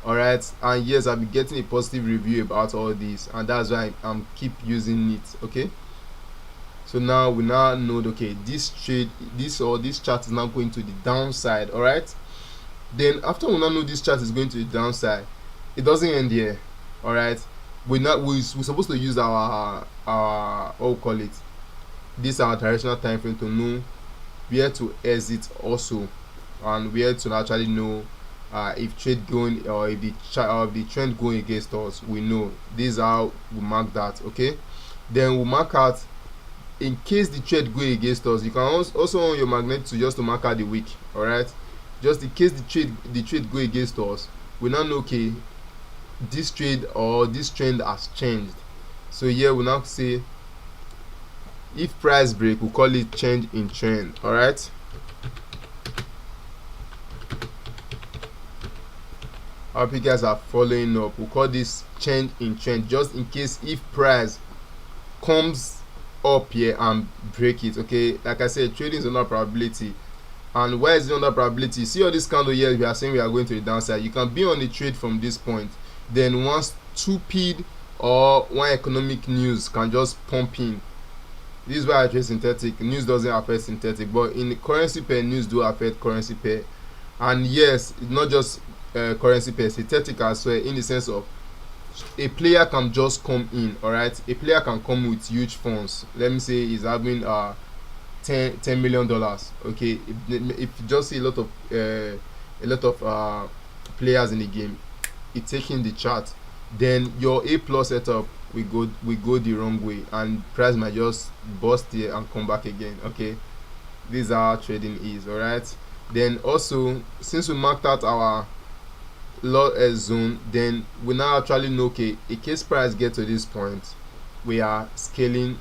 All right, and yes, I'll be getting a positive review about all this, and that's why I'm keep using it. Okay, so now we now know, okay, this chart is now going to the downside. All right, then after we now know this chart is going to the downside, it doesn't end here. All right, we're supposed to use our what we call it, this our directional time frame, to know where to exit also, and where to actually know if trade going, or if the trend going against us. We know this is how we mark that. Okay, then we mark out, in case the trade going against us, you can also on your magnet to just to mark out the week. All right, just in case the trade go against us, we now know, okay, this trade or this trend has changed. So here we now say, if price break, we call it change in trend. All right, I hope you guys are following up. We call this change in trend, just in case if price comes up here and break it. Okay, like I said, trading is under probability. And why is it under probability? See all this candle here, we are saying we are going to the downside. You can be on the trade from this point, then one stupid or one economic news can just pump in. This is why I trade synthetic. News doesn't affect synthetic, but in the currency pair, news do affect currency pair. And yes, it's not just currency pair, synthetic as well, in the sense of a player can just come in. All right, a player can come with huge funds. Let me say he's having $10 million. Okay, if you just see a lot of players in the game, it's taking the chart, then your A plus setup we go the wrong way and price might just bust here and come back again. Okay, this is how trading is. All right, then also since we marked out our lot zone, then we now actually know, okay, in case price get to this point, we are scaling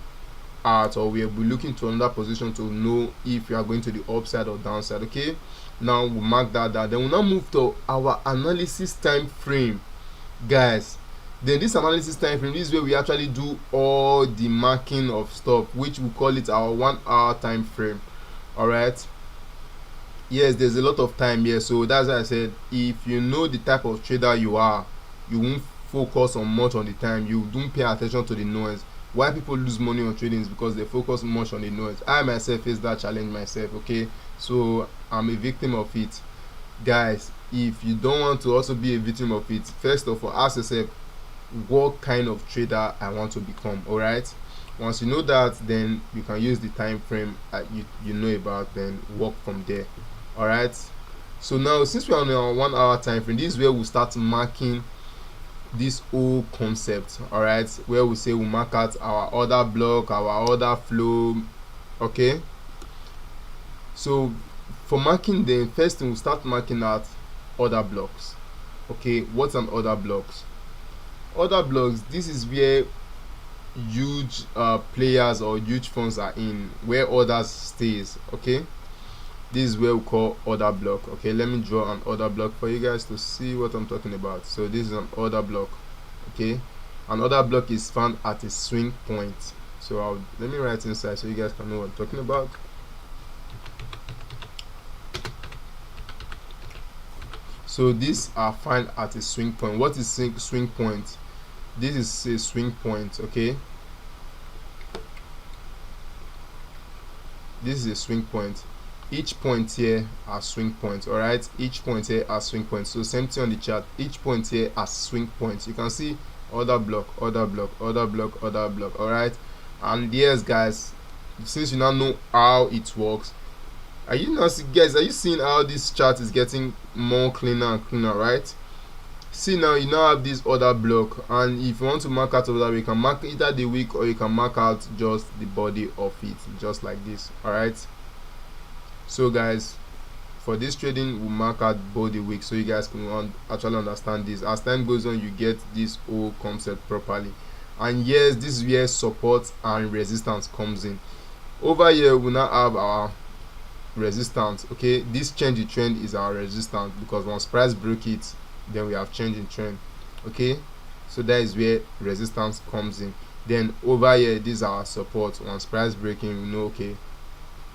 out, or we will be looking to another position to know if you are going to the upside or downside. Okay, now we mark that down, then we now move to our analysis time frame, guys. Then this analysis time frame, this is where we actually do all the marking of stuff, which we call it our 1 hour time frame. All right, yes, there's a lot of time here, so that's why I said if you know the type of trader you are, you won't focus on much on the time, you don't pay attention to the noise. Why people lose money on trading is because they focus much on the noise. I myself face that challenge myself. Okay, so I'm a victim of it, guys. If you don't want to also be a victim of it, first of all ask yourself what kind of trader I want to become. All right, once you know that, then you can use the time frame you know about, then work from there. All right, so now since we are on a 1 hour time frame, this is where we start marking this whole concept. All right, where we say we mark out our order block, our order flow. Okay, so for marking, the first thing we start marking out order blocks. Okay, what's an order blocks? Order blocks, this is where huge players or huge funds are in, where orders stays. Okay, this is where we call order block. Okay, let me draw an order block for you guys to see what I'm talking about. So this is an order block. Okay, an order block is found at a swing point. So let me write inside so you guys can know what I'm talking about. So these are found at a swing point. What is swing point? This is a swing point. Okay, this is a swing point. Each point here are swing points. All right, each point here are swing points. So same thing on the chart, each point here are swing points. You can see order block, order block, order block, order block. All right, and yes guys, since you now know how it works, are you not, guys, are you seeing how this chart is getting more cleaner and cleaner? Right, see now you now have this order block, and if you want to mark out order, you can mark either the wick or you can mark out just the body of it, just like this. All right, so guys, for this trading we'll mark out both the wicks so you guys can actually understand this. As time goes on, you get this whole concept properly. And yes, this is where support and resistance comes in. Over here we now have our resistance. Okay, this change in trend is our resistance, because once price broke it, then we have change in trend. Okay, so that is where resistance comes in. Then over here, this is our support. Once price breaking, we know, okay,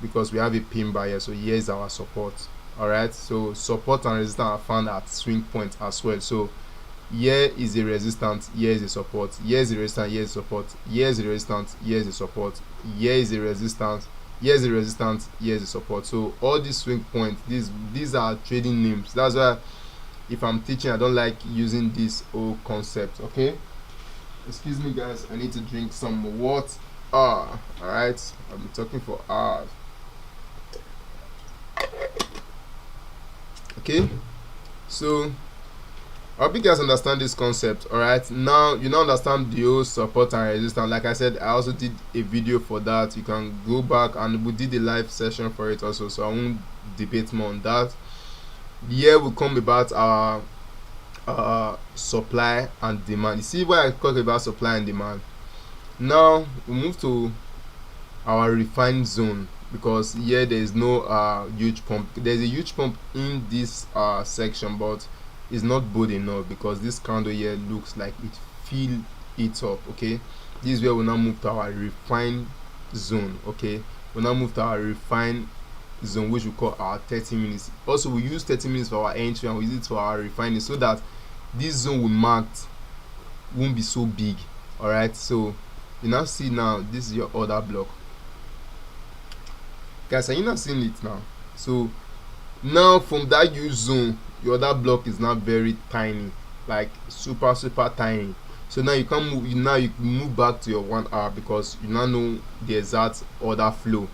because we have a pin bar here, so here is our support. All right, so support and resistance are found at swing point as well. So here is a resistance, here is a support, here is a resistance, here is a support, here is a resistance, here is a support, here is a resistance, here is a resistance, here is a support. So all these swing points, these are trading names. That's why if I'm teaching, I don't like using this whole concept. Okay, excuse me guys, I need to drink some water. All right, I've been talking for hours. Okay, so I hope you guys understand this concept. All right, now you now understand the whole support and resistance. Like I said, I also did a video for that. You can go back, and we did a live session for it also, so I won't debate more on that. Here will come about our supply and demand. You see why I talk about supply and demand. Now we move to our refined zone, because here there is no huge pump. There's a huge pump in this section, but it's not bold enough, because this candle here looks like it fill it up. Okay, this is where we now move to our refined zone. Okay, we'll now move to our refine zone, which we call our 30 minutes. Also, we use 30 minutes for our entry and we use it for our refining, so that this zone we marked won't be so big. All right, so you now see, now this is your order block, guys. Are you not seeing it now? So now from that huge zone, your order block is now very tiny, like super tiny. So now you can move, you move back to your 1 hour, because you now know the exact order flow.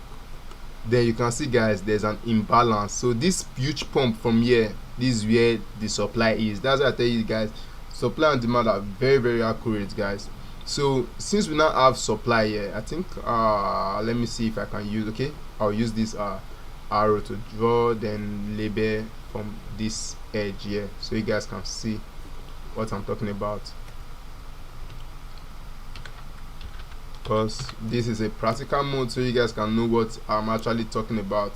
Then you can see, guys, there's an imbalance. So this huge pump from here, this is where the supply is. That's why I tell you guys, supply and demand are very accurate, guys. So since we now have supply here, I think let me see if I can use, okay, I'll use this arrow to draw, then label from this edge here, so you guys can see what I'm talking about, because this is a practical mode, so you guys can know what I'm actually talking about.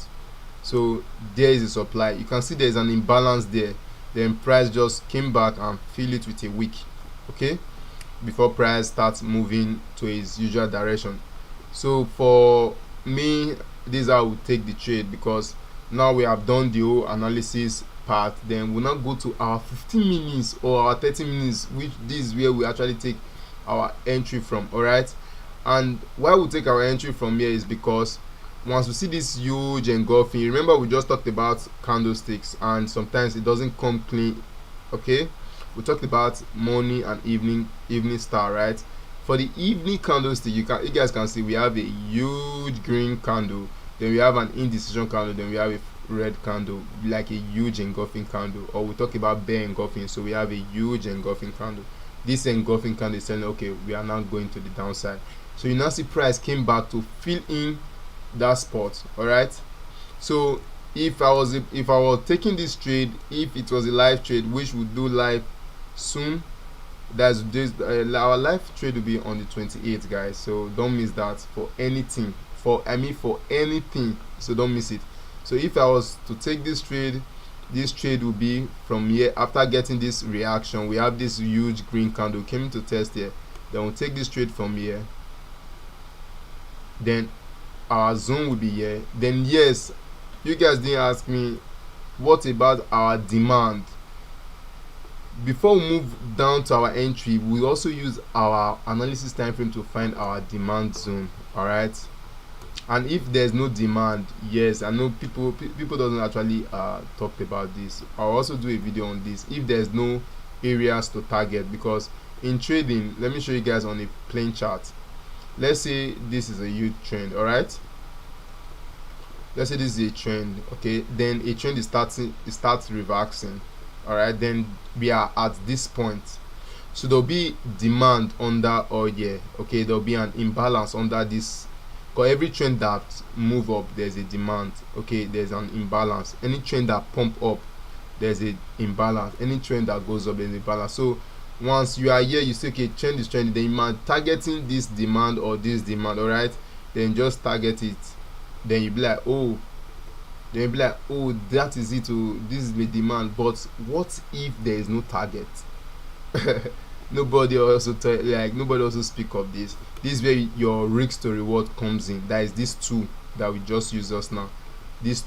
So there is a supply, you can see there's an imbalance there, then price just came back and fill it with a wick, okay, before price starts moving to its usual direction. So for me, this is how we take the trade, because now we have done the whole analysis part. Then we'll now go to our 15 minutes or our 30 minutes, which this is where we actually take our entry from. All right, and why we take our entry from here is because once we see this huge engulfing, remember we just talked about candlesticks and sometimes it doesn't come clean. Okay, we talked about morning and evening star, right? For the evening candlestick, you guys can see we have a huge green candle, then we have an indecision candle, then we have a red candle, like a huge engulfing candle. Or we talk about bear engulfing, so we have a huge engulfing candle. This engulfing candle is saying, okay, we are now going to the downside. So you now see price came back to fill in that spot. All right, so if I was taking this trade, if it was a live trade, which we'll do live soon, that's this our live trade will be on the 28th, guys, so don't miss that for anything, for anything, so don't miss it. So if I was to take this trade will be from here. After getting this reaction, we have this huge green candle came into test here, then we'll take this trade from here, then our zone will be here. Then yes, you guys didn't ask me what about our demand. Before we move down to our entry, we also use our analysis time frame to find our demand zone. All right, and if there's no demand, yes, I know people doesn't actually talk about this. I'll also do a video on this. If there's no areas to target, because in trading, let me show you guys on a plain chart. Let's say this is a huge trend. All right, let's say this is a trend. Okay, then a trend is starts reversing. All right, then we are at this point, so there'll be demand under or here. Okay, there'll be an imbalance under this, because every trend that move up, there's a demand. Okay, there's an imbalance. Any trend that pump up, there's a imbalance. Any trend that goes up, there's a balance. So once you are here, you say, okay, trend is trending, then you are targeting this demand or this demand. All right, then just target it, then you be like, oh, that is it. Oh, this is the demand. But what if there is no target? Nobody also speak of this. This is where your risk to reward comes in. That is this tool that we just use us now. This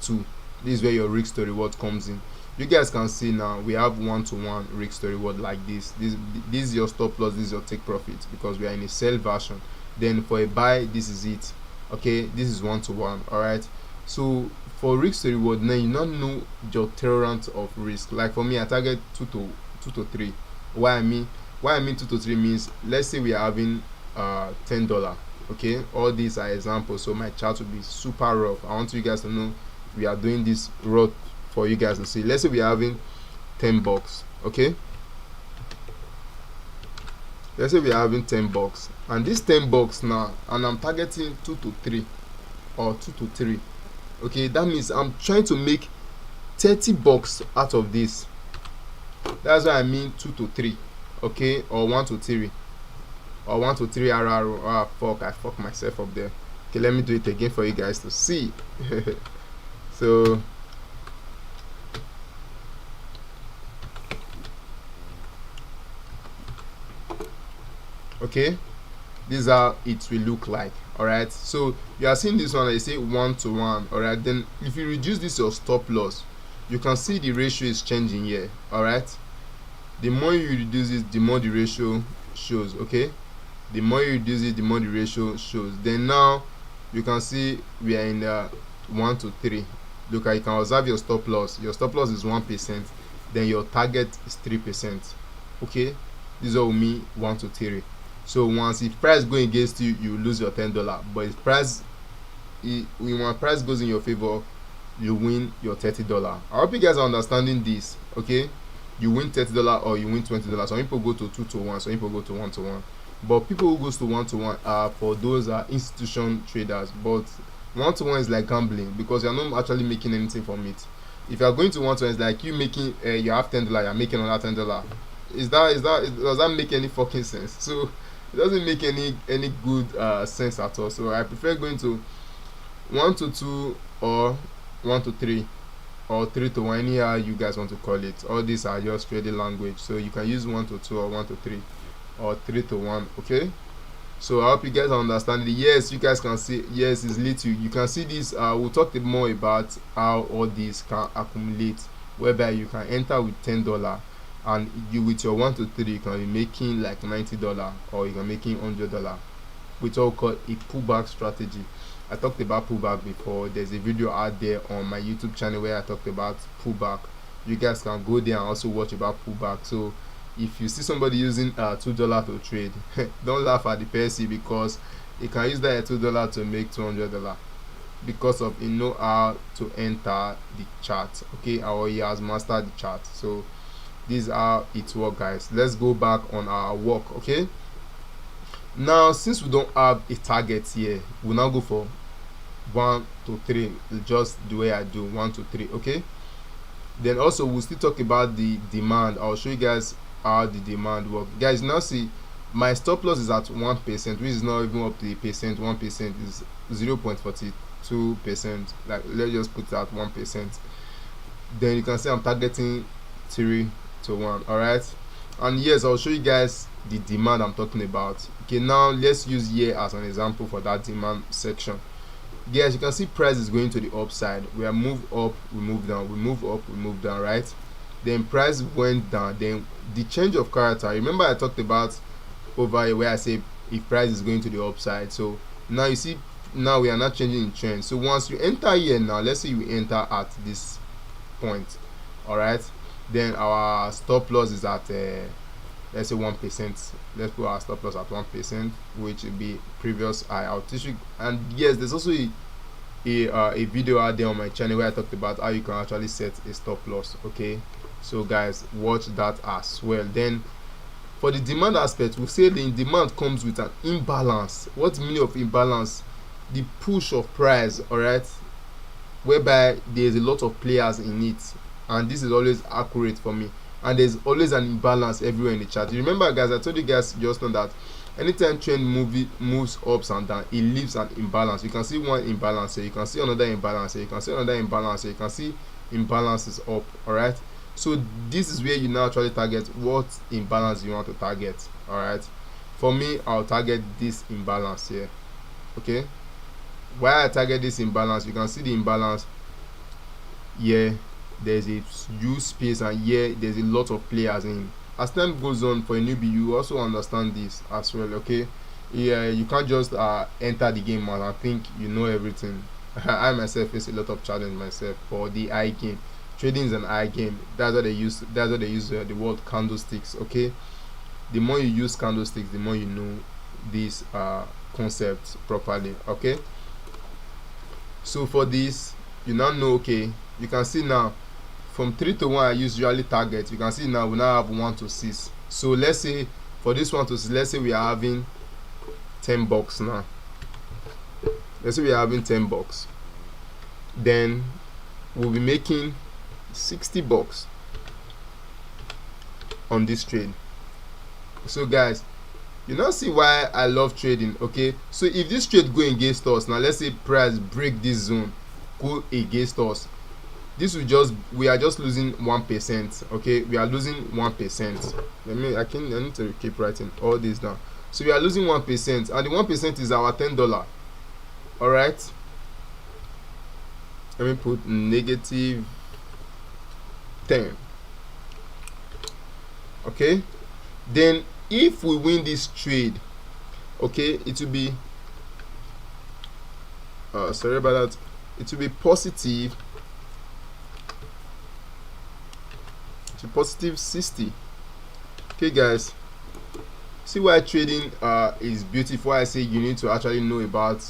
is where your risk to reward comes in. You guys can see now we have 1-to-1 risk to reward like this. This is your stop loss, this is your take profit, because we are in a sell version. Then for a buy, this is it. Okay, this is 1-to-1. All right, so for risk to reward, now you not know your tolerance of risk. Like for me, I target 2 to 3. Why I mean 2 to 3 means, let's say we are having $10. Okay, all these are examples, so my chart will be super rough. I want you guys to know we are doing this rough for you guys to see. Let's say we are having $10. Okay, let's say we are having $10, and this $10 now, and I'm targeting 2 to 3 or 2 to 3. Okay, that means I'm trying to make $30 out of this. That's why I mean 2 to 3. Okay, or 1 to 3, or 1 to 3 RR. I fuck myself up there. Okay, let me do it again for you guys to see. So okay, this is how it will look like. All right, so you are seeing this one, I say 1 to 1. All right, then if you reduce this your stop loss, you can see the ratio is changing here. All right, the more you reduce it, the more the ratio shows. Okay, the more you reduce it, the more the ratio shows. Then now you can see we are in 1 to 3. Look, you can observe your stop loss. Your stop loss is 1%, then your target is 3%. Okay, this is all me 1 to 3. So once if price go against you, you lose your $10. But if when price goes in your favor, you win your $30. I hope you guys are understanding this. Okay, you win $30 or you win $20. Some people go to 2 to 1, some people go to 1 to 1. But people who goes to 1 to 1 are for those institution traders. But 1 to 1 is like gambling, because you're not actually making anything from it. If you are going to 1 to 1, it's like you making you have $10, you're making another $10. Does that make any fucking sense? So it doesn't make any good sense at all. So I prefer going to 1 to 2 or 1 to 3 or 3 to 1, anyhow you guys want to call it. All these are just trading language, so you can use 1 to 2 or 1 to 3 or 3 to 1. Okay, so I hope you guys understand it. Yes, you guys can see, yes, it's little. You can see this. We'll talk more about how all these can accumulate, whereby you can enter with $10, and you with your 1 to 3 you can be making like $90, or you can making $100, which all called a pullback strategy. I talked about pullback before. There's a video out there on my YouTube channel where I talked about pullback. You guys can go there and also watch about pullback. So if you see somebody using $2 to trade, don't laugh at the person, because he can use that $2 to make $200 because of he know how to enter the chart. Okay, or he has mastered the chart. So this is how it works, guys. Let's go back on our work. Okay, now since we don't have a target here, we'll now go for 1 to 3, just the way I do 1 to 3. Okay, then also we'll still talk about the demand. I'll show you guys how the demand work. Guys, now see my stop loss is at 1%, which is not even up to the percent. 1% is 0.42%. like, let's just put that 1%. Then you can see I'm targeting 3 to 1. All right, and yes, I'll show you guys the demand I'm talking about. Okay, now let's use here as an example for that demand section. Guys, you can see price is going to the upside. We are move up, we move down, we move up, we move down, right? Then price went down. Then the change of character, remember I talked about over here where I say if price is going to the upside. So now you see, now we are not changing in trend. So once you enter here, now let's say you enter at this point, all right, then our stop loss is at let's say 1%. Let's put our stop loss at 1%, which will be previous high. I'll teach you. And yes, there's also a video out there on my channel where I talked about how you can actually set a stop loss. Okay, so guys, watch that as well. Then for the demand aspect, we say the demand comes with an imbalance. What's the meaning of imbalance? The push of price, all right, whereby there's a lot of players in it, and this is always accurate for me. And there's always an imbalance everywhere in the chart. You remember, guys, I told you guys just now that anytime trend moves ups and down, it leaves an imbalance. You can see one imbalance here, you can see another imbalance here, you can see another imbalance here, you can see imbalances up. All right, so this is where you now actually target what imbalance you want to target. All right, for me, I'll target this imbalance here. Okay, why I target this imbalance, you can see the imbalance here. There's a huge space, and here there's a lot of players in. As time goes on, for a newbie, you also understand this as well. Okay, yeah, you can't just enter the game and I think you know everything. I myself face a lot of challenge myself for the eye game. Trading is an eye game. That's what they use. That's what they use the word candlesticks. Okay, the more you use candlesticks, the more you know these concepts properly. Okay, so for this, you now know. Okay, you can see now from 3 to 1 I usually target. You can see now we now have 1 to 6. So let's say for this 1 to 6, let's say we are having $10 now. Let's say we are having $10. Then we'll be making $60 on this trade. So guys, you now see why I love trading. Okay, so if this trade go against us now, let's say price break this zone, go against us, this will just, we are just losing 1%. Okay, we are losing 1%. I need to keep writing all this down. So we are losing 1%, and the 1% is our $10. All right, let me put negative 10. Okay, then if we win this trade, okay, it will be sorry about that, it will be positive, to positive 60. Okay guys, see why trading is beautiful. I say you need to actually know about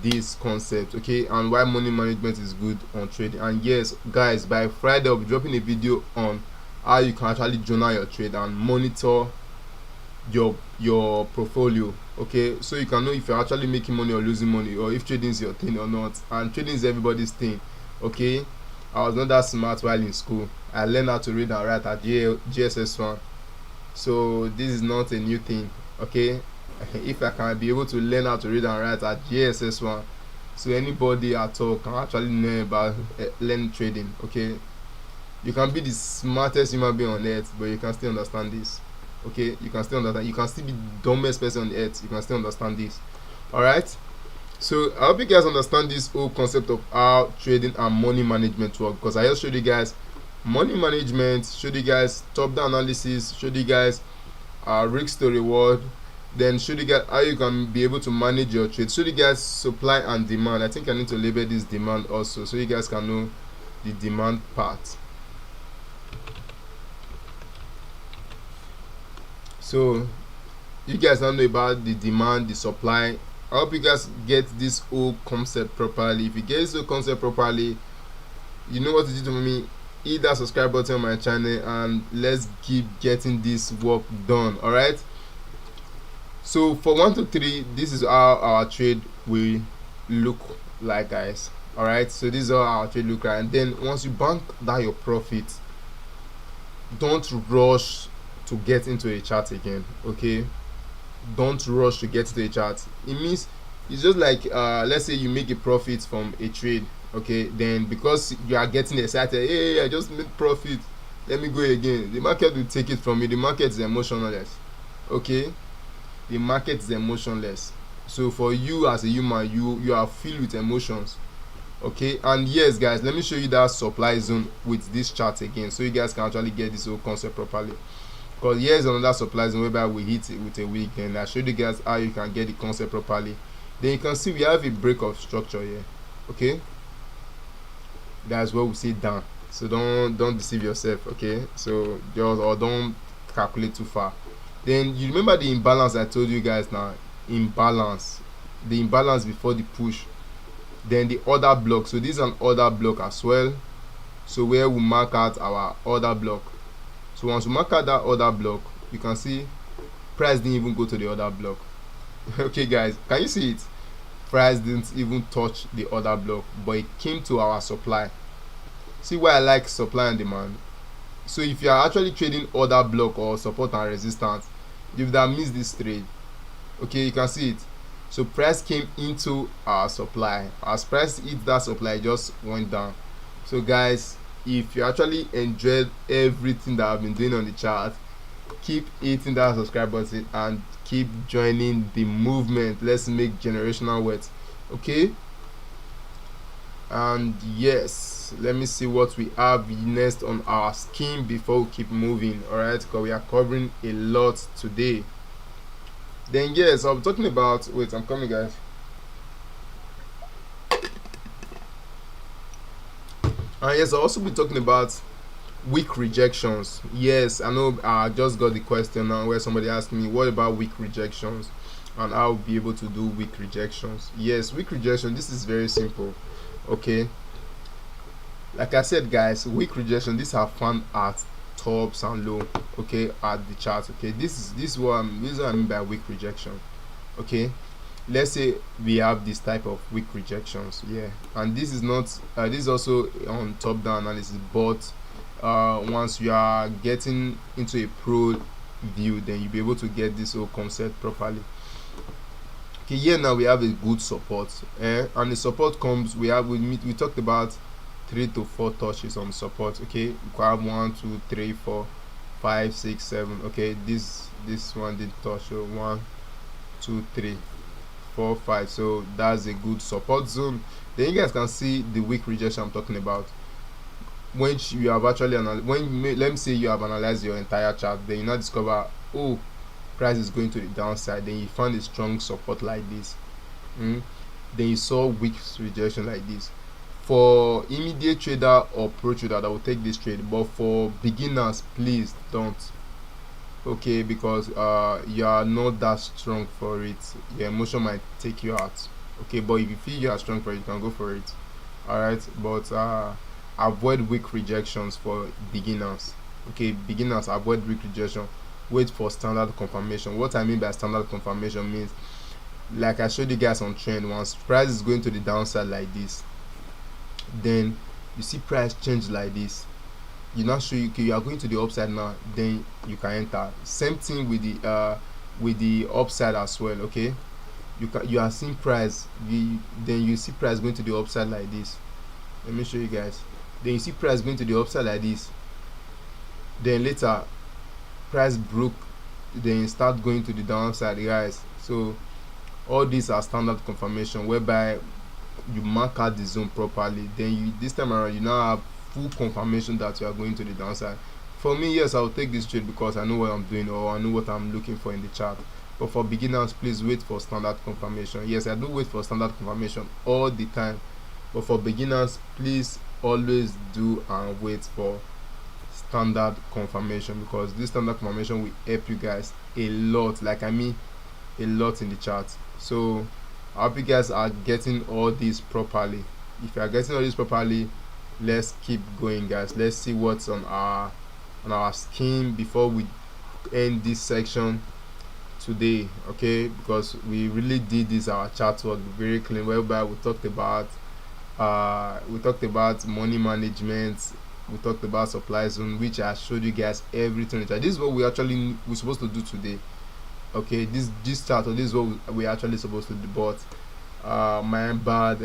this concept, okay, and why money management is good on trading. And yes guys, by Friday I'll be dropping a video on how you can actually journal your trade and monitor your portfolio, okay, so you can know if you're actually making money or losing money, or if trading is your thing or not. And trading is everybody's thing, okay. I was not that smart while in school. I learned how to read and write at GSS1, so this is not a new thing, okay. If I can be able to learn how to read and write at GSS1, so anybody at all can actually learn about learn trading, okay. You can be the smartest human being on earth, but you can still understand this, okay. You can still understand, you can still be the dumbest person on earth, you can still understand this. All right, so I hope you guys understand this whole concept of how trading and money management work, because I just showed you guys money management, showed you guys top down analysis, showed you guys risk to reward, then showed you guys how you can be able to manage your trade, showed you guys supply and demand. I think I need to label this demand also, so you guys can know the demand part. So you guys now know about the demand, the supply. I hope you guys get this whole concept properly. If you get this whole concept properly, you know what to do to me. Hit that subscribe button on my channel and let's keep getting this work done. All right, so for 1 to 3, this is how our trade will look like, guys. All right, so this is how our trade look like. And then once you bank down your profit, don't rush to get into a chart again, okay. Don't rush to get to a chart. It means it's just like let's say you make a profit from a trade, okay, then because you are getting excited, hey, I just made profit, let me go again, the market will take it from you. The market is emotionless, okay. The market is emotionless. So for you as a human, you are filled with emotions, okay. And yes guys, let me show you that supply zone with this chart again, so you guys can actually get this whole concept properly. Because here's another supply zone whereby we hit it with a week, and I showed you guys how you can get the concept properly. Then you can see we have a break of structure here, okay. That's what we see down, so don't deceive yourself, okay. So just, or don't calculate too far. Then you remember the imbalance I told you guys now, imbalance, the imbalance before the push, then the order block. So this is an order block as well, so where we mark out our order block. So once we mark out that order block, you can see price didn't even go to the order block. Okay guys, can you see it? Price didn't even touch the order block, but it came to our supply. See why I like supply and demand. So if you are actually trading order block or support and resistance, you would have missed this trade, okay. You can see it. So price came into our supply. As price hit that supply, it just went down. So guys, if you actually enjoyed everything that I've been doing on the chart, keep hitting that subscribe button and keep joining the movement. Let's make generational wealth, okay. And yes, let me see what we have next on our scheme before we keep moving. All right, because we are covering a lot today. Then yes, I'll be talking about, wait, I'm coming guys. And yes, I'll also be talking about weak rejections. Yes, I know I just got the question now where somebody asked me, what about weak rejections, and I'll be able to do weak rejections. Yes, weak rejection, this is very simple, okay. Like I said guys, weak rejection, these are found at tops and low, okay, at the chart, okay. This is what I mean by weak rejection, okay. Let's say we have this type of weak rejections, yeah, and this is not this is also on top down analysis, but once you are getting into a pro view, then you'll be able to get this whole concept properly. Okay, here now we have a good support, and the support comes, we talked about 3 to 4 touches on support, okay. We have 1 2 3 4 5 6 7. Okay, this one did touch. So 1 2 3 4 5. So that's a good support zone. Then you guys can see the weak rejection I'm talking about. When you have actually let me say you have analyzed your entire chart, then you now discover, oh, price is going to the downside, then you found a strong support like this. Then you saw weak rejection like this. For immediate trader or pro trader that will take this trade, but for beginners, please don't. Okay, because you are not that strong for it. Your emotion might take you out. Okay, but if you feel you are strong for it, you can go for it. All right, but avoid weak rejections for beginners. Okay, beginners, avoid weak rejection. Wait for standard confirmation. What I mean by standard confirmation means, like I showed you guys on trend, once price is going to the downside like this, then you see price change like this, you now show you are going to the upside now, then you can enter. Same thing with the upside as well. Okay, you are seeing price, then you see price going to the upside like this. Let me show you guys. Then you see price going to the upside like this, then later price broke, then start going to the downside, guys. So all these are standard confirmation, whereby you mark out the zone properly, then you this time around you now have full confirmation that you are going to the downside. For me, yes, I'll take this trade because I know what I'm doing, or I know what I'm looking for in the chart. But for beginners, please wait for standard confirmation. Yes, I do wait for standard confirmation all the time, but for beginners, please always do and wait for standard confirmation, because this standard confirmation will help you guys a lot, like I mean a lot in the chart. So I hope you guys are getting all this properly. If you are getting all this properly, let's keep going, guys. Let's see what's on our scheme before we end this section today. Okay, because we really did this our chart work very clean, whereby we talked about money management, we talked about supply zone, which I showed you guys everything. This is what we're supposed to do today. Okay, this chart, or this is what we're actually supposed to do, but my bad,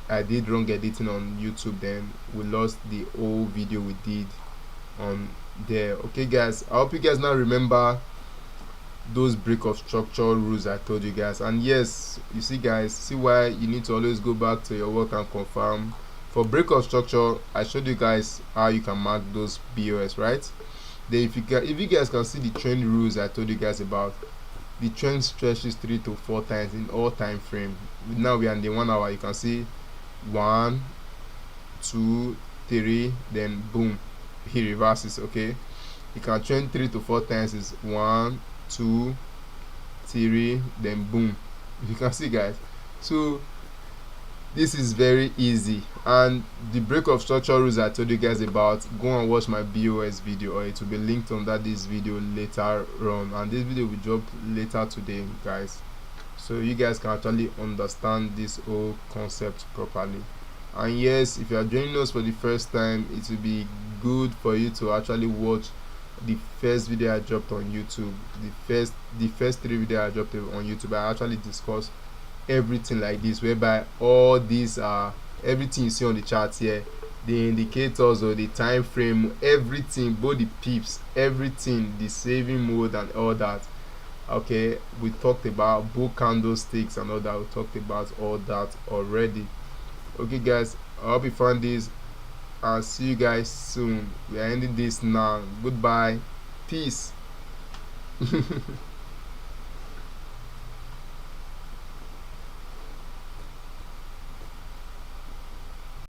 I did wrong editing on YouTube, then we lost the whole video we did on there. Okay guys, I hope you guys now remember those break of structure rules I told you guys. And yes, you see guys, see why you need to always go back to your work and confirm. For break of structure, I showed you guys how you can mark those BOS, right? Then if you guys can see the trend rules I told you guys about, the trend stretches 3 to 4 times in all time frame. Now we are in the 1 hour. You can see 1 2 3, then boom, he reverses. Okay, you can trend 3 to 4 times, is 1 2 3, then boom. You can see guys, so this is very easy. And the break of structure rules I told you guys about, go and watch my BOS video, or it will be linked under this video later on, and this video will drop later today, guys, so you guys can actually understand this whole concept properly. And yes, if you are joining us for the first time, it will be good for you to actually watch the first video I dropped on YouTube. The first 3 videos I dropped on YouTube, I actually discuss everything like this, whereby all these are everything you see on the chart here, the indicators or the time frame, everything, both the pips, everything, the saving mode and all that. Okay, we talked about bull candlesticks and all that. We talked about all that already. Okay guys, I hope you found this. I'll see you guys soon. We are ending this now. Goodbye, peace.